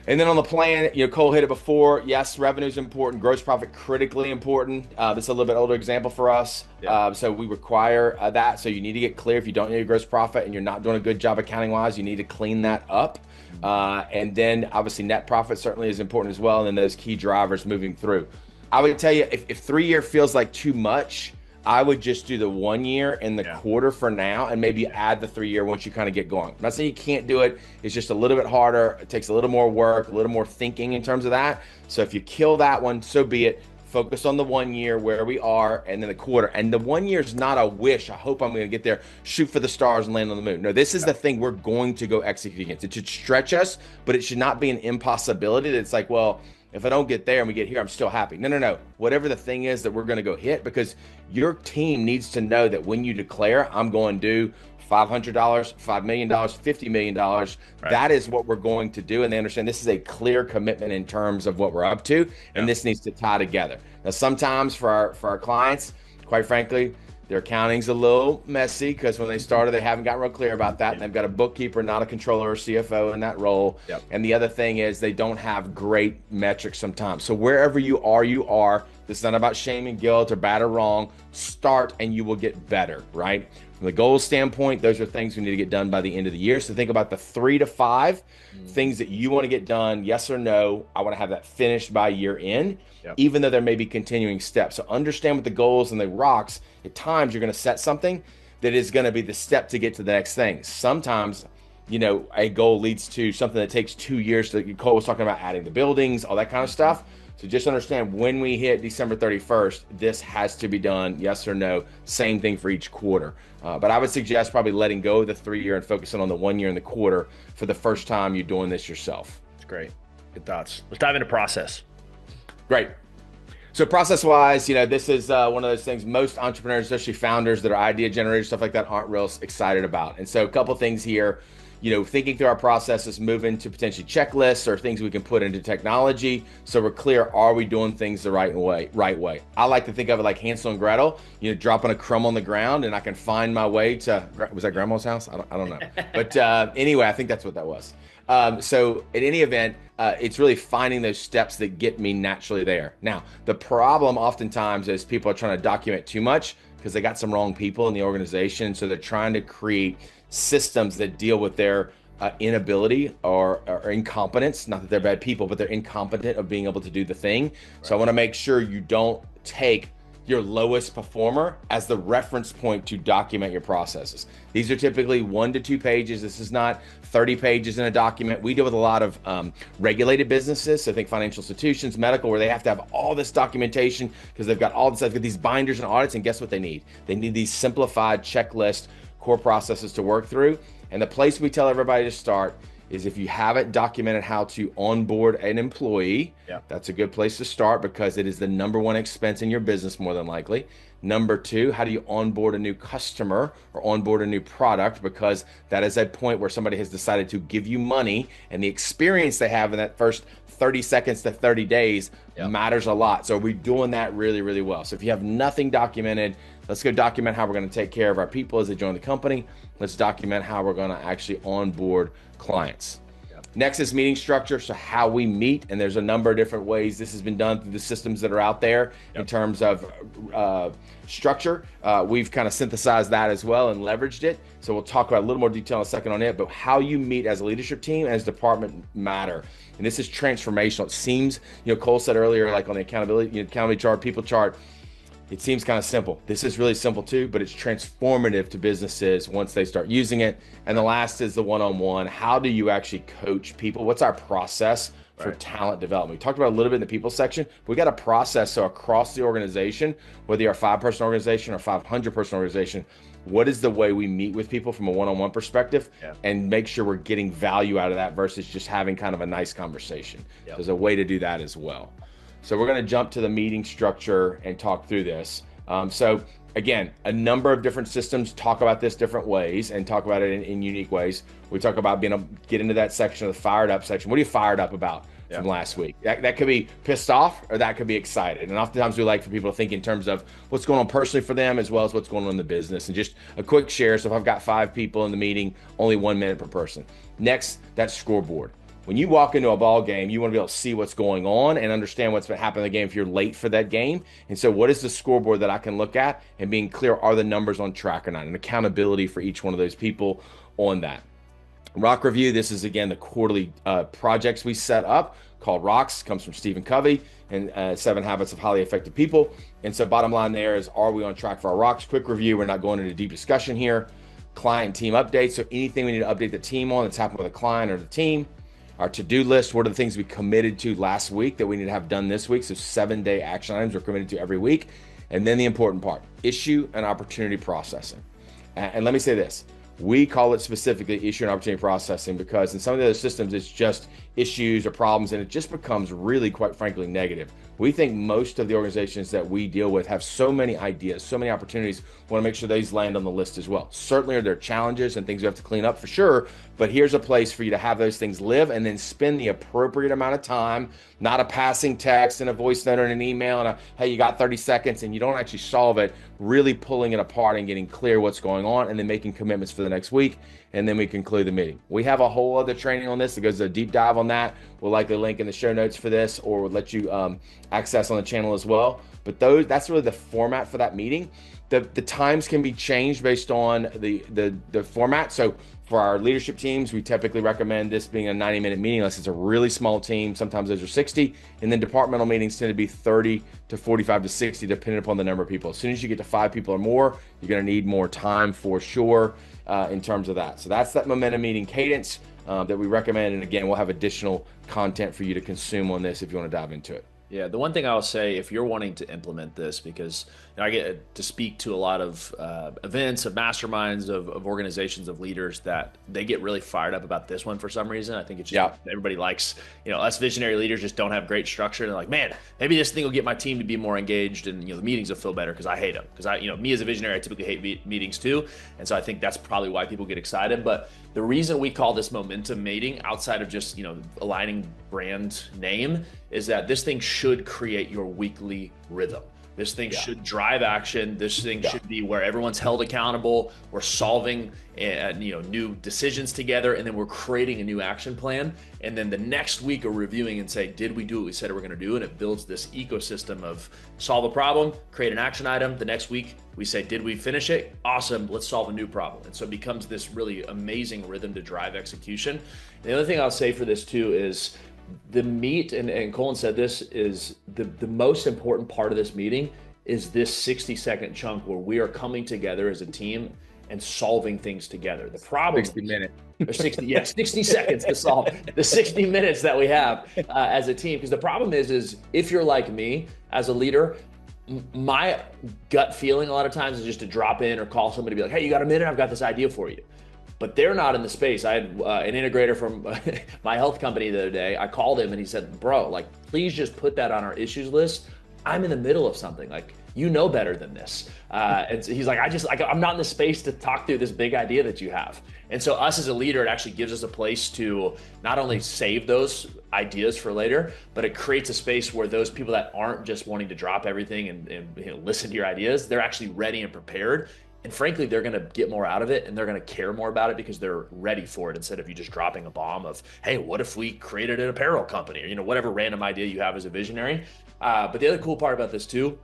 And then on the plan, Cole hit it before. Yes, revenue is important. Gross profit, critically important. This is a little bit older example for us. Yeah. So we require that. So you need to get clear. If you don't know your gross profit and you're not doing a good job accounting wise, you need to clean that up. And then obviously net profit certainly is important as well. And then those key drivers moving through. I would tell you, if 3 year feels like too much, I would just do the 1 year and the quarter for now, and maybe add the 3 year once you kind of get going. I'm not saying you can't do it. It's just a little bit harder. It takes a little more work, a little more thinking in terms of that. So if you kill that one, so be it. Focus on the 1 year where we are, and then the quarter. And the 1 year is not a wish. I hope I'm going to get there, shoot for the stars and land on the moon. No, this is the thing we're going to go execute against. It should stretch us, but it should not be an impossibility that it's like, well, if I don't get there and we get here, I'm still happy. No. Whatever the thing is that we're going to go hit, because your team needs to know that when you declare, I'm going to do $500, $5 million, $50 million, right, that is what we're going to do. And they understand this is a clear commitment in terms of what we're up to. And this needs to tie together. Now, sometimes for our clients, quite frankly, their accounting's a little messy because when they started, they haven't gotten real clear about that. And they've got a bookkeeper, not a controller or CFO in that role. Yep. And the other thing is they don't have great metrics sometimes. So wherever you are. This is not about shame and guilt or bad or wrong. Start and you will get better, right? From the goals standpoint, those are things we need to get done by the end of the year. So think about the 3 to 5 things that you want to get done. Yes or no. I want to have that finished by year end. Yep. Even though there may be continuing steps. So understand what the goals and the rocks, at times you're going to set something that is going to be the step to get to the next thing. Sometimes, a goal leads to something that takes 2 years. Cole was talking about adding the buildings, all that kind of stuff. So just understand when we hit December 31st, this has to be done, yes or no. Same thing for each quarter. But I would suggest probably letting go of the 3 year and focusing on the 1 year and the quarter for the first time you're doing this yourself. That's great. Good thoughts. Let's dive into process. Great. So process-wise, this is one of those things most entrepreneurs, especially founders that are idea generators, stuff like that, aren't real excited about. And so a couple things here, thinking through our processes, moving to potentially checklists or things we can put into technology. So we're clear, are we doing things the right way? I like to think of it like Hansel and Gretel, dropping a crumb on the ground and I can find my way to, was that grandma's house? I don't know. But anyway, I think that's what that was. So in any event, it's really finding those steps that get me naturally there. Now, the problem oftentimes is people are trying to document too much because they got some wrong people in the organization. So they're trying to create systems that deal with their inability or incompetence. Not that they're bad people, but they're incompetent of being able to do the thing. Right. So I want to make sure you don't take your lowest performer as the reference point to document your processes. These are typically 1 to 2 pages. This is not 30 pages in a document. We deal with a lot of regulated businesses. So think financial institutions, medical, where they have to have all this documentation because they've got all this, they've got these binders and audits. And guess what they need? They need these simplified checklist core processes to work through. And the place we tell everybody to start is if you haven't documented how to onboard an employee, that's a good place to start because it is the #1 expense in your business more than likely. Number 2, how do you onboard a new customer or onboard a new product? Because that is a point where somebody has decided to give you money, and the experience they have in that first 30 seconds to 30 days matters a lot. So we're doing that really, really well. So if you have nothing documented, let's go document how we're going to take care of our people as they join the company. Let's document how we're going to actually onboard clients. Next is meeting structure. So how we meet, and there's a number of different ways this has been done through the systems that are out there in terms of structure. We've kind of synthesized that as well and leveraged it. So we'll talk about a little more detail in a second on it, but how you meet as a leadership team and as department matter. And this is transformational. It seems, Cole said earlier, like on the accountability chart, people chart, it seems kind of simple. This is really simple too, but it's transformative to businesses once they start using it. And the last is the one-on-one. How do you actually coach people? What's our process for talent development? We talked about a little bit in the people section. We got a process. So across the organization, whether you're a 5-person organization or 500-person organization, what is the way we meet with people from a one-on-one perspective and make sure we're getting value out of that versus just having kind of a nice conversation? There's a way to do that as well. So we're going to jump to the meeting structure and talk through this. So again, a number of different systems talk about this different ways and talk about it in unique ways. We talk about being able to get into that section of the fired up section. What are you fired up about from last week? That could be pissed off or that could be excited. And oftentimes we like for people to think in terms of what's going on personally for them as well as what's going on in the business. And just a quick share. So if I've got 5 people in the meeting, only 1 minute per person. Next, that scoreboard. When you walk into a ball game, you want to be able to see what's going on and understand what's been happening in the game if you're late for that game. And so what is the scoreboard that I can look at and being clear, are the numbers on track or not? And accountability for each one of those people on that. Rock Review, this is, again, the quarterly projects we set up called Rocks. Comes from Stephen Covey and 7 Habits of Highly Effective People. And so bottom line there is, are we on track for our Rocks? Quick review. We're not going into deep discussion here. Client team updates. So anything we need to update the team on that's happened with a client or the team. Our to-do list, what are the things we committed to last week that we need to have done this week? So 7-day action items we're committed to every week. And then the important part, issue and opportunity processing. And let me say this, we call it specifically issue and opportunity processing because in some of the other systems, it's just issues or problems, and it just becomes really, quite frankly, negative. We think most of the organizations that we deal with have so many ideas, so many opportunities. We want to make sure these land on the list as well. Certainly are there challenges and things we have to clean up for sure, but here's a place for you to have those things live and then spend the appropriate amount of time, not a passing text and a voice note and an email and a, hey, you got 30 seconds and you don't actually solve it, really pulling it apart and getting clear what's going on and then making commitments for the next week. And then we conclude the meeting. We have a whole other training on this that goes a deep dive on that. We'll likely link in the show notes for this, or we'll let you access on the channel as well. But that's really the format for that meeting. The times can be changed based on the format. So for our leadership teams, we typically recommend this being a 90-minute meeting unless it's a really small team. Sometimes those are 60. And then departmental meetings tend to be 30 to 45 to 60, depending upon the number of people. As soon as you get to 5 people or more, you're going to need more time for sure in terms of that. So that's that momentum meeting cadence that we recommend. And again, we'll have additional content for you to consume on this if you want to dive into it. Yeah, the one thing I'll say, if you're wanting to implement this, because I get to speak to a lot of events, of masterminds, of organizations, of leaders that they get really fired up about this one for some reason. I think it's just everybody likes, us visionary leaders just don't have great structure. They're like, man, maybe this thing will get my team to be more engaged and the meetings will feel better because I hate them. Because me as a visionary, I typically hate meetings too. And so I think that's probably why people get excited. But the reason we call this momentum meeting, outside of just aligning brand name, is that this thing should create your weekly rhythm. This thing should drive action. This thing should be where everyone's held accountable. We're solving new decisions together, and then we're creating a new action plan. And then the next week, we're reviewing and say, did we do what we said we're going to do? And it builds this ecosystem of solve a problem, create an action item. The next week, we say, did we finish it? Awesome. Let's solve a new problem. And so it becomes this really amazing rhythm to drive execution. And the other thing I'll say for this too is the meat, and Colin said this, is the most important part of this meeting is this 60-second chunk where we are coming together as a team and solving things together. The problem 60 minutes. or 60 seconds to solve the 60 minutes that we have as a team. Because the problem is if you're like me as a leader, my gut feeling a lot of times is just to drop in or call somebody, be like, hey, you got a minute? I've got this idea for you. But they're not in the space. I had an integrator from my health company the other day. I called him and he said, bro, like, please just put that on our issues list. I'm in the middle of something. Like, you know better than this. And so he's like, I'm not in the space to talk through this big idea that you have. And so us as a leader, it actually gives us a place to not only save those ideas for later, but it creates a space where those people that aren't just wanting to drop everything and listen to your ideas, they're actually ready and prepared. And frankly, they're going to get more out of it and they're going to care more about it because they're ready for it, instead of you just dropping a bomb of, hey, what if we created an apparel company, or, whatever random idea you have as a visionary. But the other cool part about this too,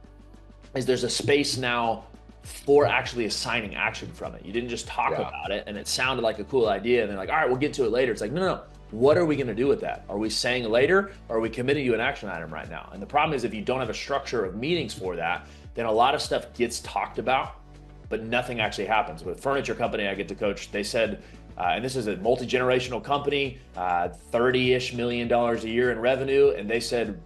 is there's a space now for actually assigning action from it. You didn't just talk about it and it sounded like a cool idea and they're like, all right, we'll get to it later. It's like, no. What are we going to do with that? Are we saying later, or are we committing to an action item right now? And the problem is, if you don't have a structure of meetings for that, then a lot of stuff gets talked about, but nothing actually happens. With a furniture company I get to coach, they said, and this is a multi-generational company, $30-ish million a year in revenue. And they said,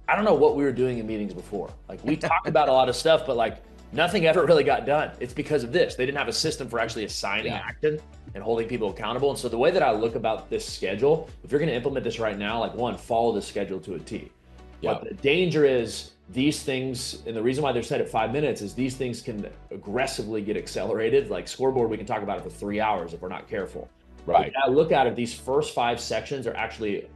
I don't know what we were doing in meetings before. Like, we talked about a lot of stuff, but like nothing ever really got done. It's because of this. They didn't have a system for actually assigning action and holding people accountable. And so the way that I look about this schedule, if you're going to implement this right now, like, one, follow the schedule to a T. But the danger is these things, and the reason why they're set at 5 minutes is these things can aggressively get accelerated. Like Scoreboard, we can talk about it for 3 hours if we're not careful. Right. I look at it, these first 5 sections are actually,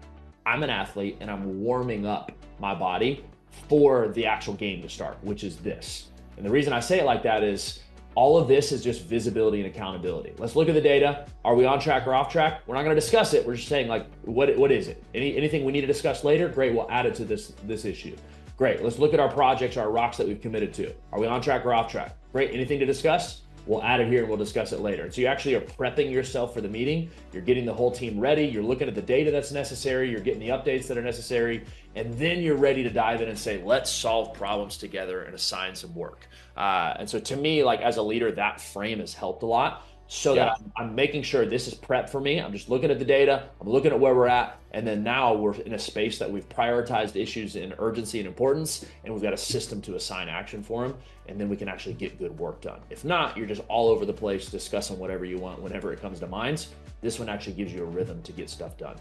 I'm an athlete and I'm warming up my body for the actual game to start, which is this. And the reason I say it like that is all of this is just visibility and accountability. Let's look at the data. Are we on track or off track? We're not going to discuss it. We're just saying, like, what is it? Anything we need to discuss later? Great, we'll add it to this issue. Great, let's look at our projects, our rocks that we've committed to. Are we on track or off track? Great, anything to discuss? We'll add it here and we'll discuss it later. And so you actually are prepping yourself for the meeting. You're getting the whole team ready. You're looking at the data that's necessary. You're getting the updates that are necessary. And then you're ready to dive in and say, let's solve problems together and assign some work. And so to me, like, as a leader, that frame has helped a lot, so that I'm making sure this is prep for me. I'm just looking at the data. I'm looking at where we're at. And then now we're in a space that we've prioritized issues in urgency and importance, and we've got a system to assign action for them. And then we can actually get good work done. If not, you're just all over the place discussing whatever you want whenever it comes to minds. This one actually gives you a rhythm to get stuff done.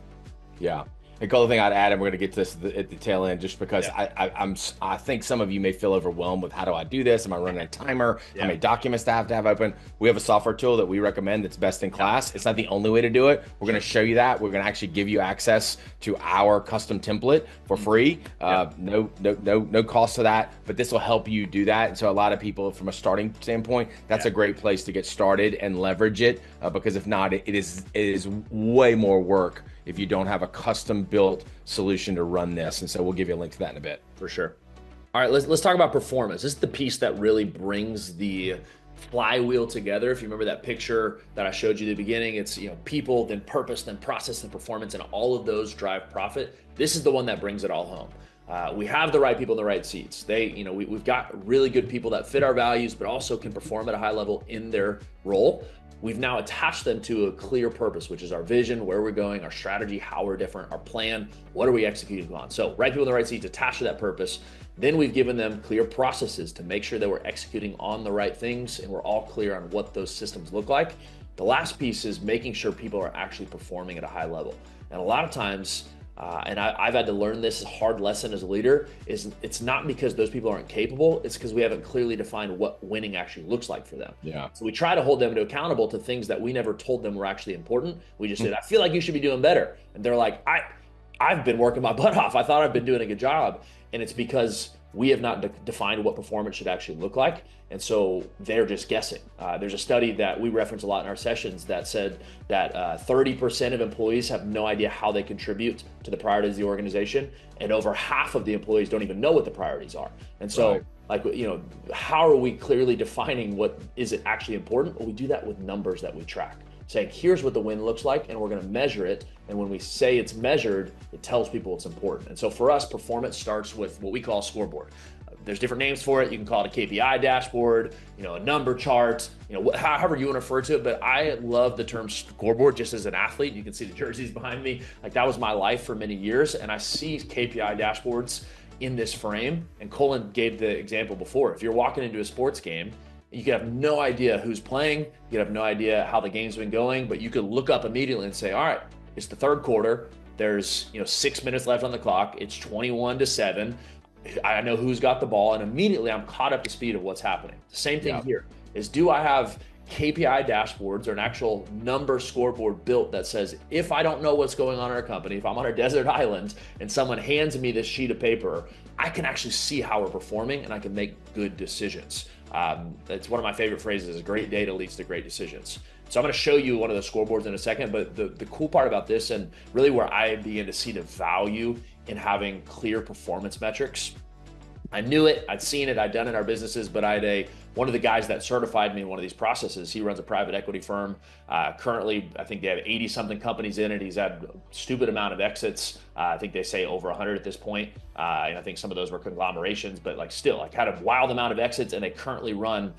Yeah. A couple thing I'd add, and we're going to get to this at the tail end, just because I think some of you may feel overwhelmed with, how do I do this? Am I running a timer? How many documents do I have to have open? We have a software tool that we recommend that's best in class. It's not the only way to do it. We're going to show you that. We're going to actually give you access to our custom template for free. No cost to that, but this will help you do that. And so a lot of people, from a starting standpoint, that's a great place to get started and leverage it, because if not, it is way more work if you don't have a custom built solution to run this. And so we'll give you a link to that in a bit. For sure. All right, let's talk about performance. This is the piece that really brings the flywheel together. If you remember that picture that I showed you at the beginning, it's, people, then purpose, then process, then performance, and all of those drive profit. This is the one that brings it all home. We have the right people in the right seats. We've got really good people that fit our values, but also can perform at a high level in their role. We've now attached them to a clear purpose, which is our vision, where we're going, our strategy, how we're different, our plan, what are we executing on? So right people in the right seats attached to that purpose. Then we've given them clear processes to make sure that we're executing on the right things and we're all clear on what those systems look like. The last piece is making sure people are actually performing at a high level. And a lot of times, and I've had to learn this hard lesson as a leader, is it's not because those people aren't capable, it's because we haven't clearly defined what winning actually looks like for them. Yeah. So we try to hold them accountable to things that we never told them were actually important. We just said, I feel like you should be doing better. And they're like, I've been working my butt off. I thought I've been doing a good job. And it's because we have not defined what performance should actually look like. And so they're just guessing. There's a study that we reference a lot in our sessions that said that 30% of employees have no idea how they contribute to the priorities of the organization. And over half of the employees don't even know what the priorities are. And so how are we clearly defining what is it actually important? Well, we do that with numbers that we track, saying, here's what the win looks like, and we're going to measure it. And when we say it's measured, it tells people it's important. And so for us, performance starts with what we call a scoreboard. there's different names for it. You can call it a KPI dashboard, a number chart, however you want to refer to it. But I love the term scoreboard just as an athlete. You can see the jerseys behind me. Like, that was my life for many years. And I see KPI dashboards in this frame. And Colin gave the example before. If you're walking into a sports game, you could have no idea who's playing. You could have no idea how the game's been going, but you could look up immediately and say, all right, it's the third quarter. There's 6 minutes left on the clock. It's 21-7. I know who's got the ball, and immediately I'm caught up to speed of what's happening. The same thing here is, do I have KPI dashboards or an actual number scoreboard built that says, if I don't know what's going on in our company, if I'm on a desert island and someone hands me this sheet of paper, I can actually see how we're performing and I can make good decisions. It's one of my favorite phrases, is great data leads to great decisions. So I'm going to show you one of the scoreboards in a second, but the cool part about this, and really where I begin to see the value in having clear performance metrics. I knew it, I'd seen it, I'd done it in our businesses, but I had one of the guys that certified me in one of these processes. He runs a private equity firm. Currently, I think they have 80 something companies in it. He's had a stupid amount of exits. I think they say over 100 at this point. And I think some of those were conglomerations, but had a wild amount of exits, and they currently run,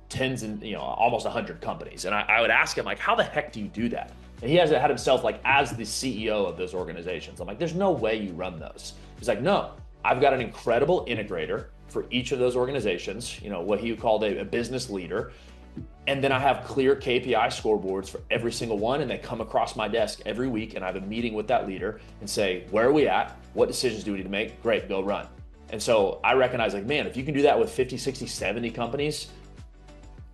tens and, almost 100 companies. And I would ask him, like, how the heck do you do that? And he has had himself as the CEO of those organizations. I'm like, there's no way you run those. He's like, no, I've got an incredible integrator for each of those organizations, what he called a business leader. And then I have clear KPI scoreboards for every single one. And they come across my desk every week, and I have a meeting with that leader and say, where are we at? What decisions do we need to make? Great, go run. And so I recognize, man, if you can do that with 50, 60, 70 companies,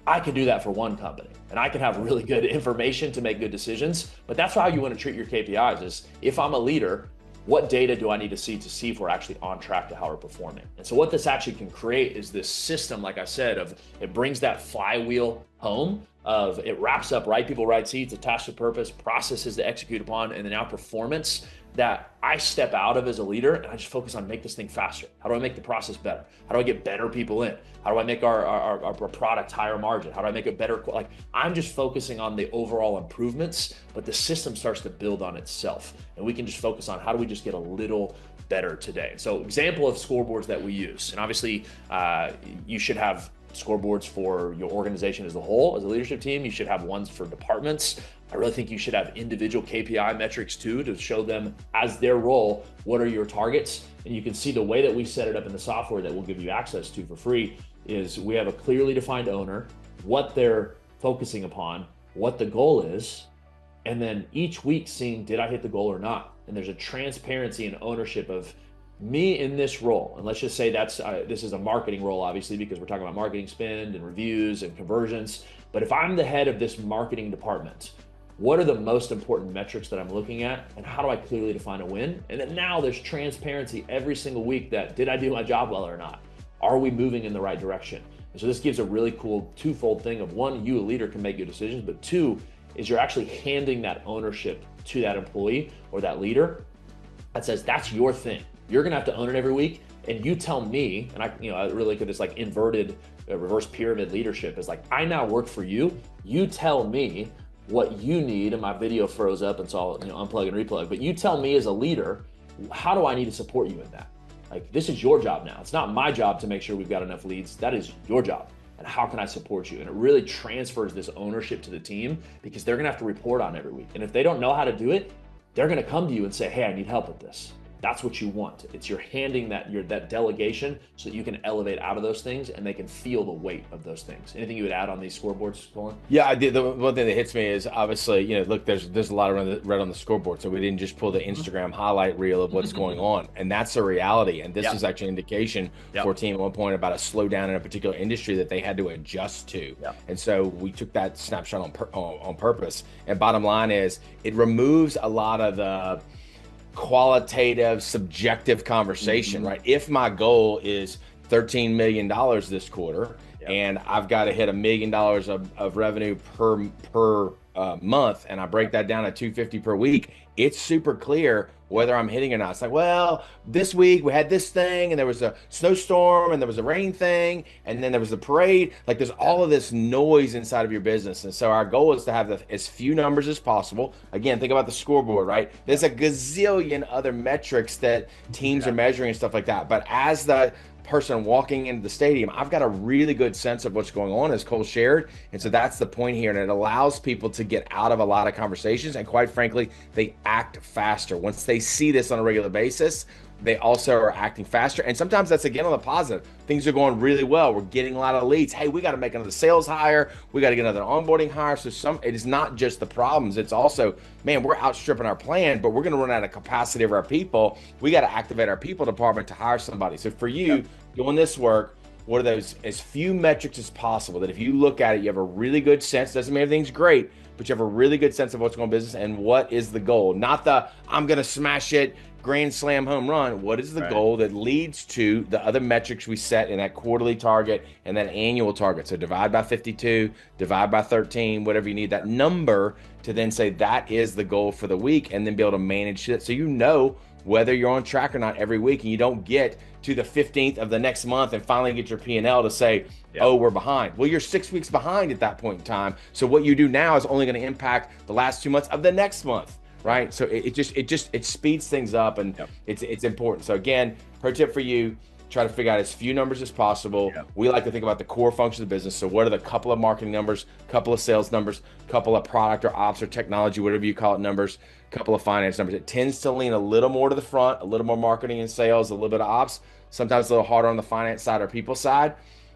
I can do that for one company, and I can have really good information to make good decisions. But that's how you want to treat your KPIs, is if I'm a leader, what data do I need to see if we're actually on track to how we're performing? And so what this actually can create is this system, like I said, of it brings that flywheel home of it wraps up right people, right seats, attached to purpose, processes to execute upon, and then now performance that I step out of as a leader, and I just focus on make this thing faster. How do I make the process better? How do I get better people in? How do I make our product higher margin? How do I make it better? Like, I'm just focusing on the overall improvements, but the system starts to build on itself, and we can just focus on how do we just get a little better today. So example of scoreboards that we use, and obviously you should have scoreboards for your organization as a whole. As a leadership team, you should have ones for departments. I really think you should have individual KPI metrics too, to show them as their role, what are your targets? And you can see the way that we set it up in the software that we'll give you access to for free is we have a clearly defined owner, what they're focusing upon, what the goal is, and then each week seeing, did I hit the goal or not? And there's a transparency and ownership of me in this role. And let's just say this is a marketing role, obviously, because we're talking about marketing spend and reviews and conversions. But if I'm the head of this marketing department, what are the most important metrics that I'm looking at, and how do I clearly define a win? And then now there's transparency every single week that, did I do my job well or not? Are we moving in the right direction? And so this gives a really cool twofold thing of, one, you, a leader, can make good decisions, but two, is you're actually handing that ownership to that employee or that leader that says, that's your thing. You're gonna have to own it every week, and you tell me, and I really look at this like inverted reverse pyramid leadership is like, I now work for you. You tell me what you need, and my video froze up, and so I'll unplug and replug. But you tell me as a leader, how do I need to support you in that? Like, this is your job now. It's not my job to make sure we've got enough leads. That is your job. And how can I support you? And it really transfers this ownership to the team, because they're gonna have to report on every week. And if they don't know how to do it, they're gonna come to you and say, hey, I need help with this. That's what you want. It's you're handing that delegation so that you can elevate out of those things and they can feel the weight of those things. Anything you would add on these scoreboards, Colin? Yeah, I did. The one thing that hits me is obviously, look, there's a lot of red on the scoreboard. So we didn't just pull the Instagram highlight reel of what's going on. And that's a reality. And this is actually an indication for a team at one point about a slowdown in a particular industry that they had to adjust to. And so we took that snapshot on purpose. And bottom line is, it removes a lot of the qualitative, subjective conversation, right? If my goal is $13 million this quarter, and I've got to hit $1 million of revenue per month, and I break that down at $250 per week, it's super clear whether I'm hitting or not. It's like, well, this week we had this thing, and there was a snowstorm, and there was a rain thing, and then there was the parade. Like, there's all of this noise inside of your business. And so our goal is to have as few numbers as possible. Again, think about the scoreboard, right? There's a gazillion other metrics that teams are measuring and stuff like that. But as the person walking into the stadium, I've got a really good sense of what's going on, as Cole shared. And so that's the point here. And it allows people to get out of a lot of conversations. And quite frankly, they act faster. Once they see this on a regular basis, they also are acting faster. And sometimes that's, again, on the positive. Things are going really well. We're getting a lot of leads. Hey, we got to make another sales hire. We got to get another onboarding hire. So it is not just the problems. It's also, man, we're outstripping our plan, but we're going to run out of capacity of our people. We got to activate our people department to hire somebody. So for you, doing this work, what are those as few metrics as possible that if you look at it, you have a really good sense. Doesn't mean everything's great, but you have a really good sense of what's going on in business and what is the goal. Not the, I'm going to smash it, grand slam home run. What is the goal that leads to the other metrics we set in that quarterly target and that annual target? So divide by 52, divide by 13, whatever you need, that number to then say that is the goal for the week, and then be able to manage it so you know whether you're on track or not every week, and you don't get to the 15th of the next month and finally get your P&L to say, oh, we're behind. Well, you're 6 weeks behind at that point in time. So what you do now is only going to impact the last 2 months of the next month. Right. So it speeds things up, and it's important. So again, pro tip for you, try to figure out as few numbers as possible. We like to think about the core function of the business. So what are the couple of marketing numbers, couple of sales numbers, couple of product or ops or technology, whatever you call it, numbers, couple of finance numbers. It tends to lean a little more to the front, a little more marketing and sales, a little bit of ops, sometimes a little harder on the finance side or people side.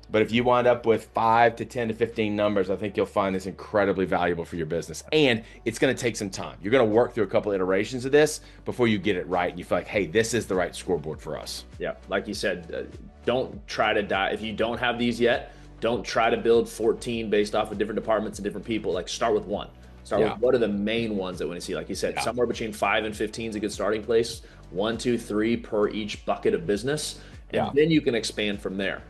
But if you wind up with 5 to 10 to 15 numbers, I think you'll find this incredibly valuable for your business. And it's going to take some time. You're going to work through a couple of iterations of this before you get it right. And you feel like, hey, this is the right scoreboard for us. Yeah. Like you said, don't try to die. If you don't have these yet, don't try to build 14 based off of different departments and different people. Like start with one. Start with what are the main ones that we see. Like you said, somewhere between 5 and 15 is a good starting place. 1, 2, 3 per each bucket of business. And then you can expand from there.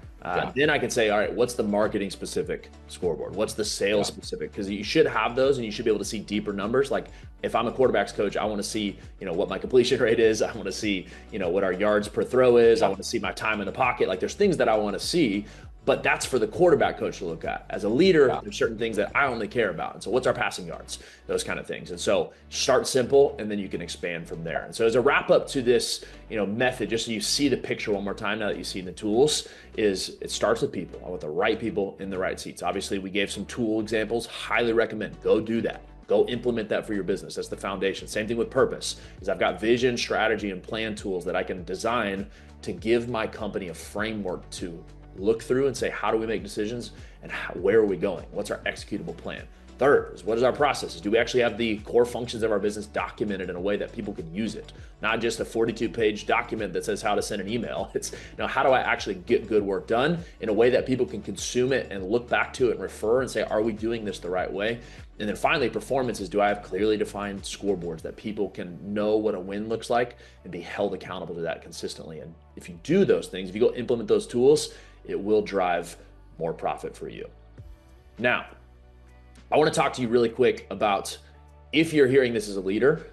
Then I can say, all right, what's the marketing specific scoreboard? What's the sales specific? Because you should have those, and you should be able to see deeper numbers. Like if I'm a quarterbacks coach, I want to see, what my completion rate is. I want to see, what our yards per throw is. I want to see my time in the pocket. Like there's things that I want to see, but that's for the quarterback coach to look at. As a leader, there's certain things that I only care about. And so what's our passing yards? Those kind of things. And so start simple, and then you can expand from there. And so as a wrap up to this, method, just so you see the picture one more time now that you've seen the tools, is it starts with people. I want the right people in the right seats. Obviously, we gave some tool examples. Highly recommend. Go do that. Go implement that for your business. That's the foundation. Same thing with purpose, is I've got vision, strategy, and plan tools that I can design to give my company a framework to look through and say, how do we make decisions, and where are we going? What's our executable plan? Third is, what is our processes? Do we actually have the core functions of our business documented in a way that people can use it? Not just a 42-page document that says how to send an email. It's, how do I actually get good work done in a way that people can consume it and look back to it and refer and say, are we doing this the right way? And then finally, performance is, do I have clearly defined scoreboards that people can know what a win looks like and be held accountable to that consistently? And if you do those things, if you go implement those tools, it will drive more profit for you. Now, I want to talk to you really quick about, if you're hearing this as a leader,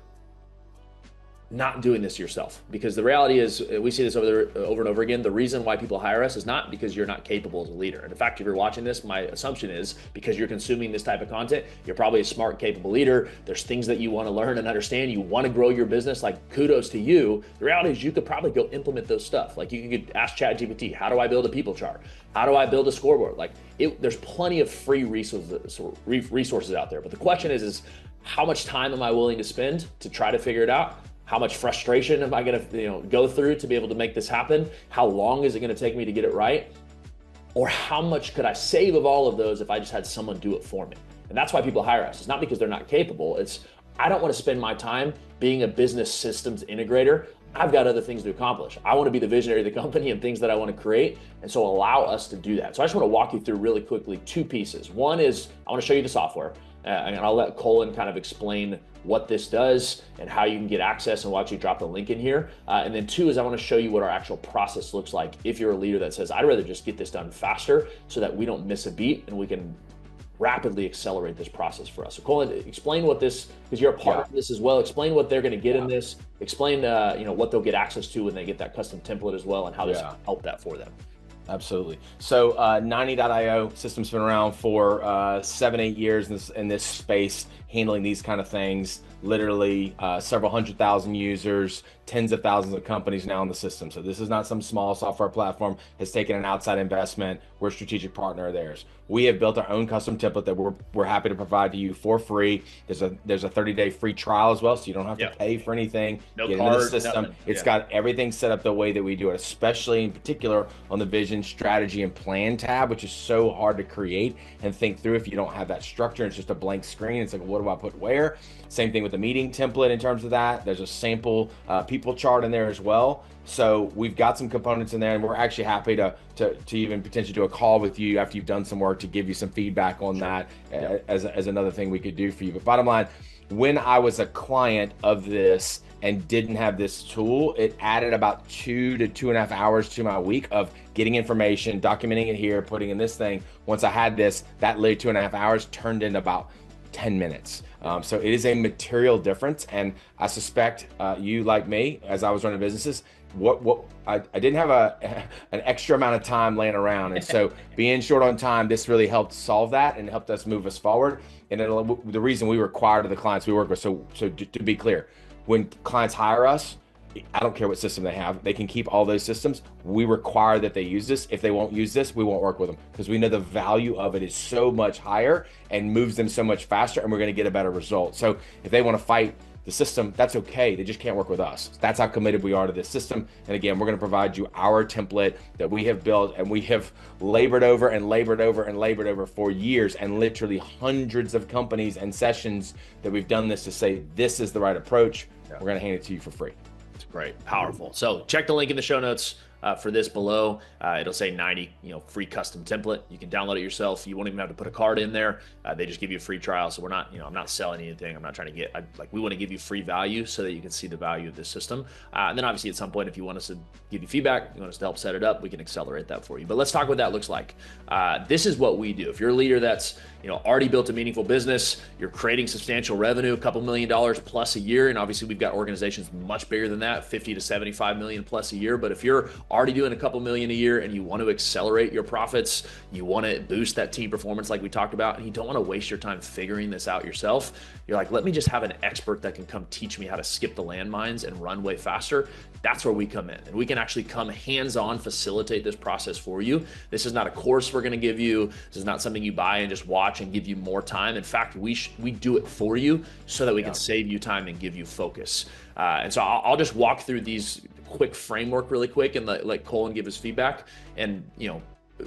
not doing this yourself. Because the reality is, we see this over and over again. The reason why people hire us is not because you're not capable as a leader. And in fact, if you're watching this, my assumption is because you're consuming this type of content, you're probably a smart, capable leader. There's things that you want to learn and understand. You want to grow your business. Like, kudos to you. The reality is you could probably go implement those stuff. Like, you could ask ChatGPT, how do I build a people chart? How do I build a scoreboard? Like, there's plenty of free resources out there. But the question is how much time am I willing to spend to try to figure it out? How much frustration am I going to go through to be able to make this happen? How long is it going to take me to get it right? Or how much could I save of all of those if I just had someone do it for me? And that's why people hire us. It's not because they're not capable. It's, I don't want to spend my time being a business systems integrator. I've got other things to accomplish. I want to be the visionary of the company and things that I want to create. And so allow us to do that. So I just want to walk you through really quickly 2 pieces. One is I want to show you the software, and I'll let Colin kind of explain what this does and how you can get access, and we'll actually drop the link in here. And then 2 is I want to show you what our actual process looks like if you're a leader that says, I'd rather just get this done faster so that we don't miss a beat and we can rapidly accelerate this process for us. So Colin, explain what this, because you're a part of this as well, explain what they're going to get in this, explain what they'll get access to when they get that custom template as well, and how this will help that for them. Absolutely. So 90.io system's been around for 7, 8 years in this space, handling these kind of things. Literally several 100,000 users, tens of thousands of companies now in the system. So this is not some small software platform. Has taken an outside investment. We're a strategic partner of theirs. We have built our own custom template that we're happy to provide to you for free. There's a 30-day free trial as well, so you don't have to pay for anything. No Get card, into the system. nothing. It's got everything set up the way that we do it, especially in particular on the vision, strategy, and plan tab, which is so hard to create and think through if you don't have that structure. It's just a blank screen. It's like, what do I put where? Same thing with the meeting template in terms of that. There's a sample people chart in there as well. So we've got some components in there, and we're actually happy to even potentially do a call with you after you've done some work to give you some feedback on that as another thing we could do for you. But bottom line, when I was a client of this and didn't have this tool, it added about 2 to 2.5 hours to my week of getting information, documenting it here, putting in this thing. Once I had this, that late 2.5 hours turned into about 10 minutes. So it is a material difference. And I suspect you, like me, as I was running businesses, I didn't have an extra amount of time laying around. And so being short on time, this really helped solve that and helped us move us forward. And the reason we require to the clients we work with, so to be clear, when clients hire us, I don't care what system they have, they can keep all those systems. We require that they use this. If they won't use this, we won't work with them, because we know the value of it is so much higher and moves them so much faster, and we're going to get a better result. So if they want to fight the system, that's okay. They just can't work with us. That's how committed we are to this system. And again, we're going to provide you our template that we have built, and we have labored over and labored over and labored over for years, and literally hundreds of companies and sessions that we've done this to say, this is the right approach. We're going to hand it to you for free. Great, powerful. So check the link in the show notes for this below. It'll say 90, free custom template. You can download it yourself. You won't even have to put a card in there. They just give you a free trial. So we're not, I'm not selling anything. I'm not trying to we want to give you free value so that you can see the value of this system. And then obviously at some point, if you want us to give you feedback, you want us to help set it up, we can accelerate that for you. But let's talk what that looks like. This is what we do. If you're a leader that's, already built a meaningful business, you're creating substantial revenue, a couple $1 million plus a year. And obviously we've got organizations much bigger than that, 50 to 75 million plus a year. But if you're already doing a couple million a year and you want to accelerate your profits, you want to boost that team performance like we talked about, and you don't want to waste your time figuring this out yourself, you're like, let me just have an expert that can come teach me how to skip the landmines and run way faster. That's where we come in, and we can actually come hands-on, facilitate this process for you. This is not a course we're going to give you. This is not something you buy and just watch and give you more time. In fact, we do it for you so that we can save you time and give you focus. And so I'll just walk through these quick framework really quick and let Colin give his feedback. And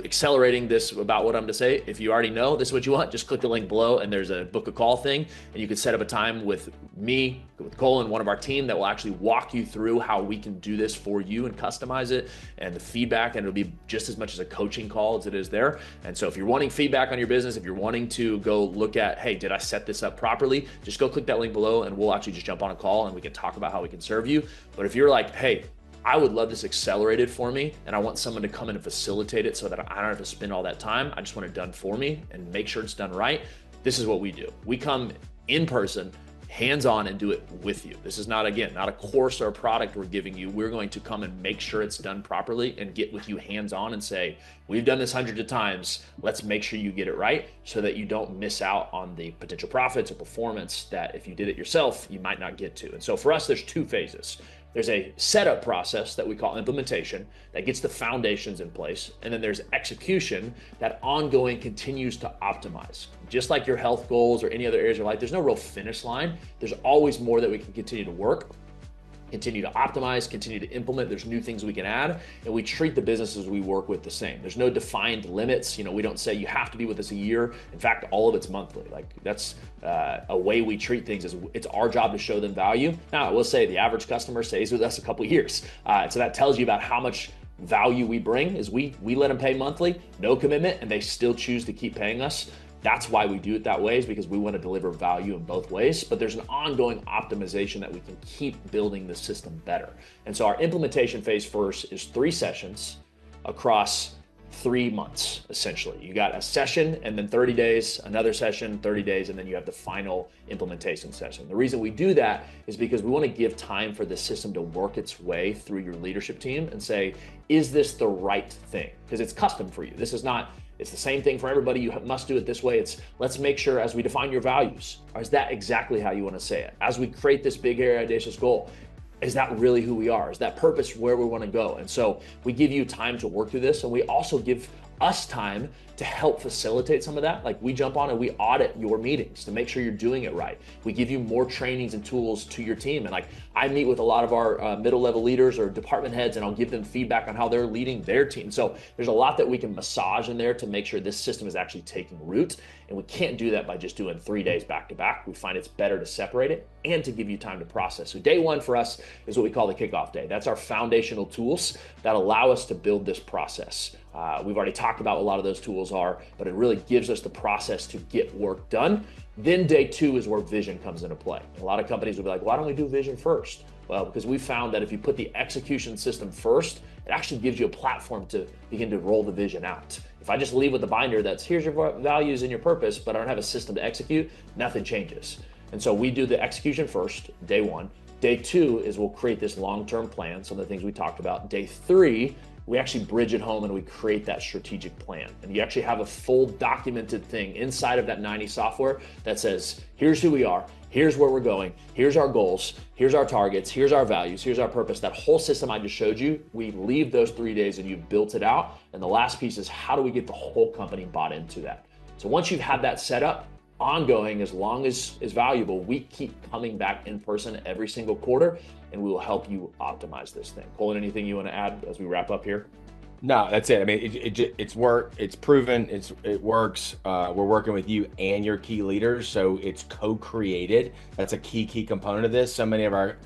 accelerating this about what I'm going to say. If you already know this is what you want, just click the link below and there's a book a call thing, and you can set up a time with me, with Colin, one of our team, that will actually walk you through how we can do this for you and customize it and the feedback, and it'll be just as much as a coaching call as it is there. And so if you're wanting feedback on your business, if you're wanting to go look at, hey, did I set this up properly? Just go click that link below and we'll actually just jump on a call and we can talk about how we can serve you. But if you're like, hey, I would love this accelerated for me, and I want someone to come in and facilitate it so that I don't have to spend all that time. I just want it done for me and make sure it's done right. This is what we do. We come in person, hands-on, and do it with you. This is not, again, not a course or a product we're giving you. We're going to come and make sure it's done properly and get with you hands-on and say, we've done this hundreds of times. Let's make sure you get it right so that you don't miss out on the potential profits or performance that if you did it yourself, you might not get to. And so for us, there's two phases. There's a setup process that we call implementation that gets the foundations in place. And then there's execution that ongoing continues to optimize. Just like your health goals or any other areas of your life, there's no real finish line. There's always more that we can continue to work, continue to optimize, continue to implement. There's new things we can add, and we treat the businesses we work with the same. There's no defined limits. We don't say you have to be with us a year. In fact, all of it's monthly. Like that's a way we treat things. Is it's our job to show them value. Now, I will say the average customer stays with us a couple of years. So that tells you about how much value we bring. Is we let them pay monthly, no commitment, and they still choose to keep paying us. That's why we do it that way, is because we want to deliver value in both ways, but there's an ongoing optimization that we can keep building the system better. And so our implementation phase first is 3 sessions across 3 months, essentially. You got a session and then 30 days, another session, 30 days, and then you have the final implementation session. The reason we do that is because we want to give time for the system to work its way through your leadership team and say, is this the right thing? Because it's custom for you. This is not, it's the same thing for everybody. You must do it this way. It's, let's make sure as we define your values, is that exactly how you want to say it? As we create this big, hairy, audacious goal, is that really who we are? Is that purpose where we want to go? And so we give you time to work through this, and we also give us time to help facilitate some of that. Like, we jump on and we audit your meetings to make sure you're doing it right. We give you more trainings and tools to your team. And like, I meet with a lot of our middle level leaders or department heads, and I'll give them feedback on how they're leading their team. So there's a lot that we can massage in there to make sure this system is actually taking root. And we can't do that by just doing 3 days back to back. We find it's better to separate it and to give you time to process. So day one for us is what we call the kickoff day. That's our foundational tools that allow us to build this process. We've already talked about what a lot of those tools are, but it really gives us the process to get work done. Then day two is where vision comes into play. A lot of companies will be like, why don't we do vision first? Well, because we found that if you put the execution system first, it actually gives you a platform to begin to roll the vision out. If I just leave with the binder that's here's your values and your purpose, but I don't have a system to execute, nothing changes. And so we do the execution first, day one. Day two is we'll create this long-term plan, some of the things we talked about. Day three, we actually bridge it home and we create that strategic plan. And you actually have a full documented thing inside of that 90 software that says, here's who we are, here's where we're going, here's our goals, here's our targets, here's our values, here's our purpose. That whole system I just showed you, we leave those 3 days and you've built it out. And the last piece is, how do we get the whole company bought into that? So once you've had that set up, ongoing, as long as is valuable, we keep coming back in person every single quarter, and we will help you optimize this thing. Colin, anything you want to add as we wrap up here? No, that's it. I mean, it's work. It's proven. It works. We're working with you and your key leaders, so it's co-created. That's a key component of this. So many of our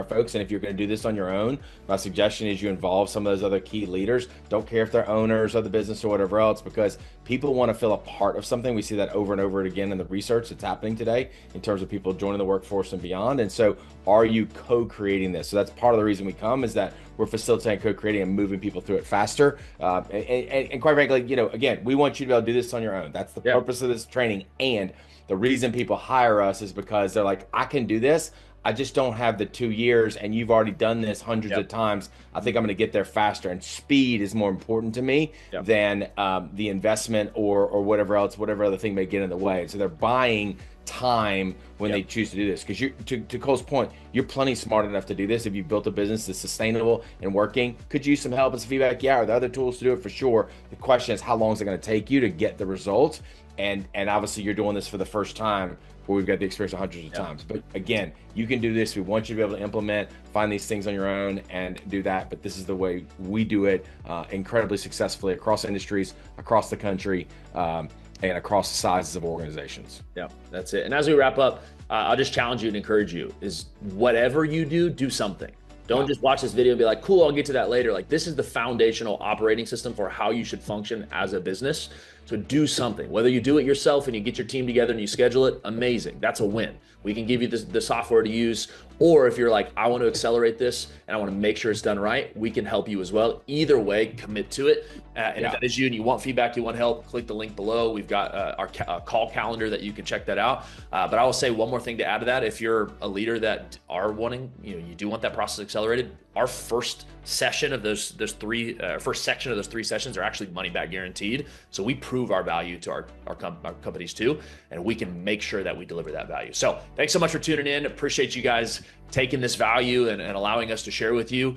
folks, and if you're going to do this on your own, my suggestion is you involve some of those other key leaders. Don't care if they're owners of the business or whatever else, because people want to feel a part of something. We see that over and over again in the research that's happening today in terms of people joining the workforce and beyond. And so, are you co-creating this? So that's part of the reason we come, is that we're facilitating co-creating and moving people through it faster. And quite frankly, again, we want you to be able to do this on your own. That's the purpose of this training. And the reason people hire us is because they're like, I can do this. I just don't have the 2 years, and you've already done this hundreds of times. I think I'm going to get there faster, and speed is more important to me than the investment or whatever else, whatever other thing may get in the way. So they're buying time when they choose to do this, because to Cole's point, you're plenty smart enough to do this. If you've built a business that's sustainable and working, could use some help and some feedback. Yeah, are there other tools to do it? For sure. The question is, how long is it going to take you to get the results? And obviously you're doing this for the first time, where we've got the experience hundreds of times. But again, you can do this. We want you to be able to implement, find these things on your own and do that. But this is the way we do it, incredibly successfully across industries, across the country, and across the sizes of organizations. Yeah, that's it. And as we wrap up, I'll just challenge you and encourage you, is whatever you do something. Don't just watch this video and be like, cool, I'll get to that later. Like, this is the foundational operating system for how you should function as a business. So do something. Whether you do it yourself and you get your team together and you schedule it, amazing. That's a win. We can give you the software to use. Or if you're like, I want to accelerate this and I want to make sure it's done right, we can help you as well. Either way, commit to it. And if that is you and you want feedback, you want help, click the link below. We've got our call calendar that you can check that out. But I will say one more thing to add to that. If you're a leader that are wanting, you do want that process accelerated, our first session of those three, first section of those 3 sessions are actually money back guaranteed. So we prove our value to our companies too, and we can make sure that we deliver that value. So thanks so much for tuning in. Appreciate you guys taking this value and allowing us to share with you.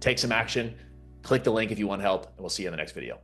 Take some action, click the link if you want help, and we'll see you in the next video.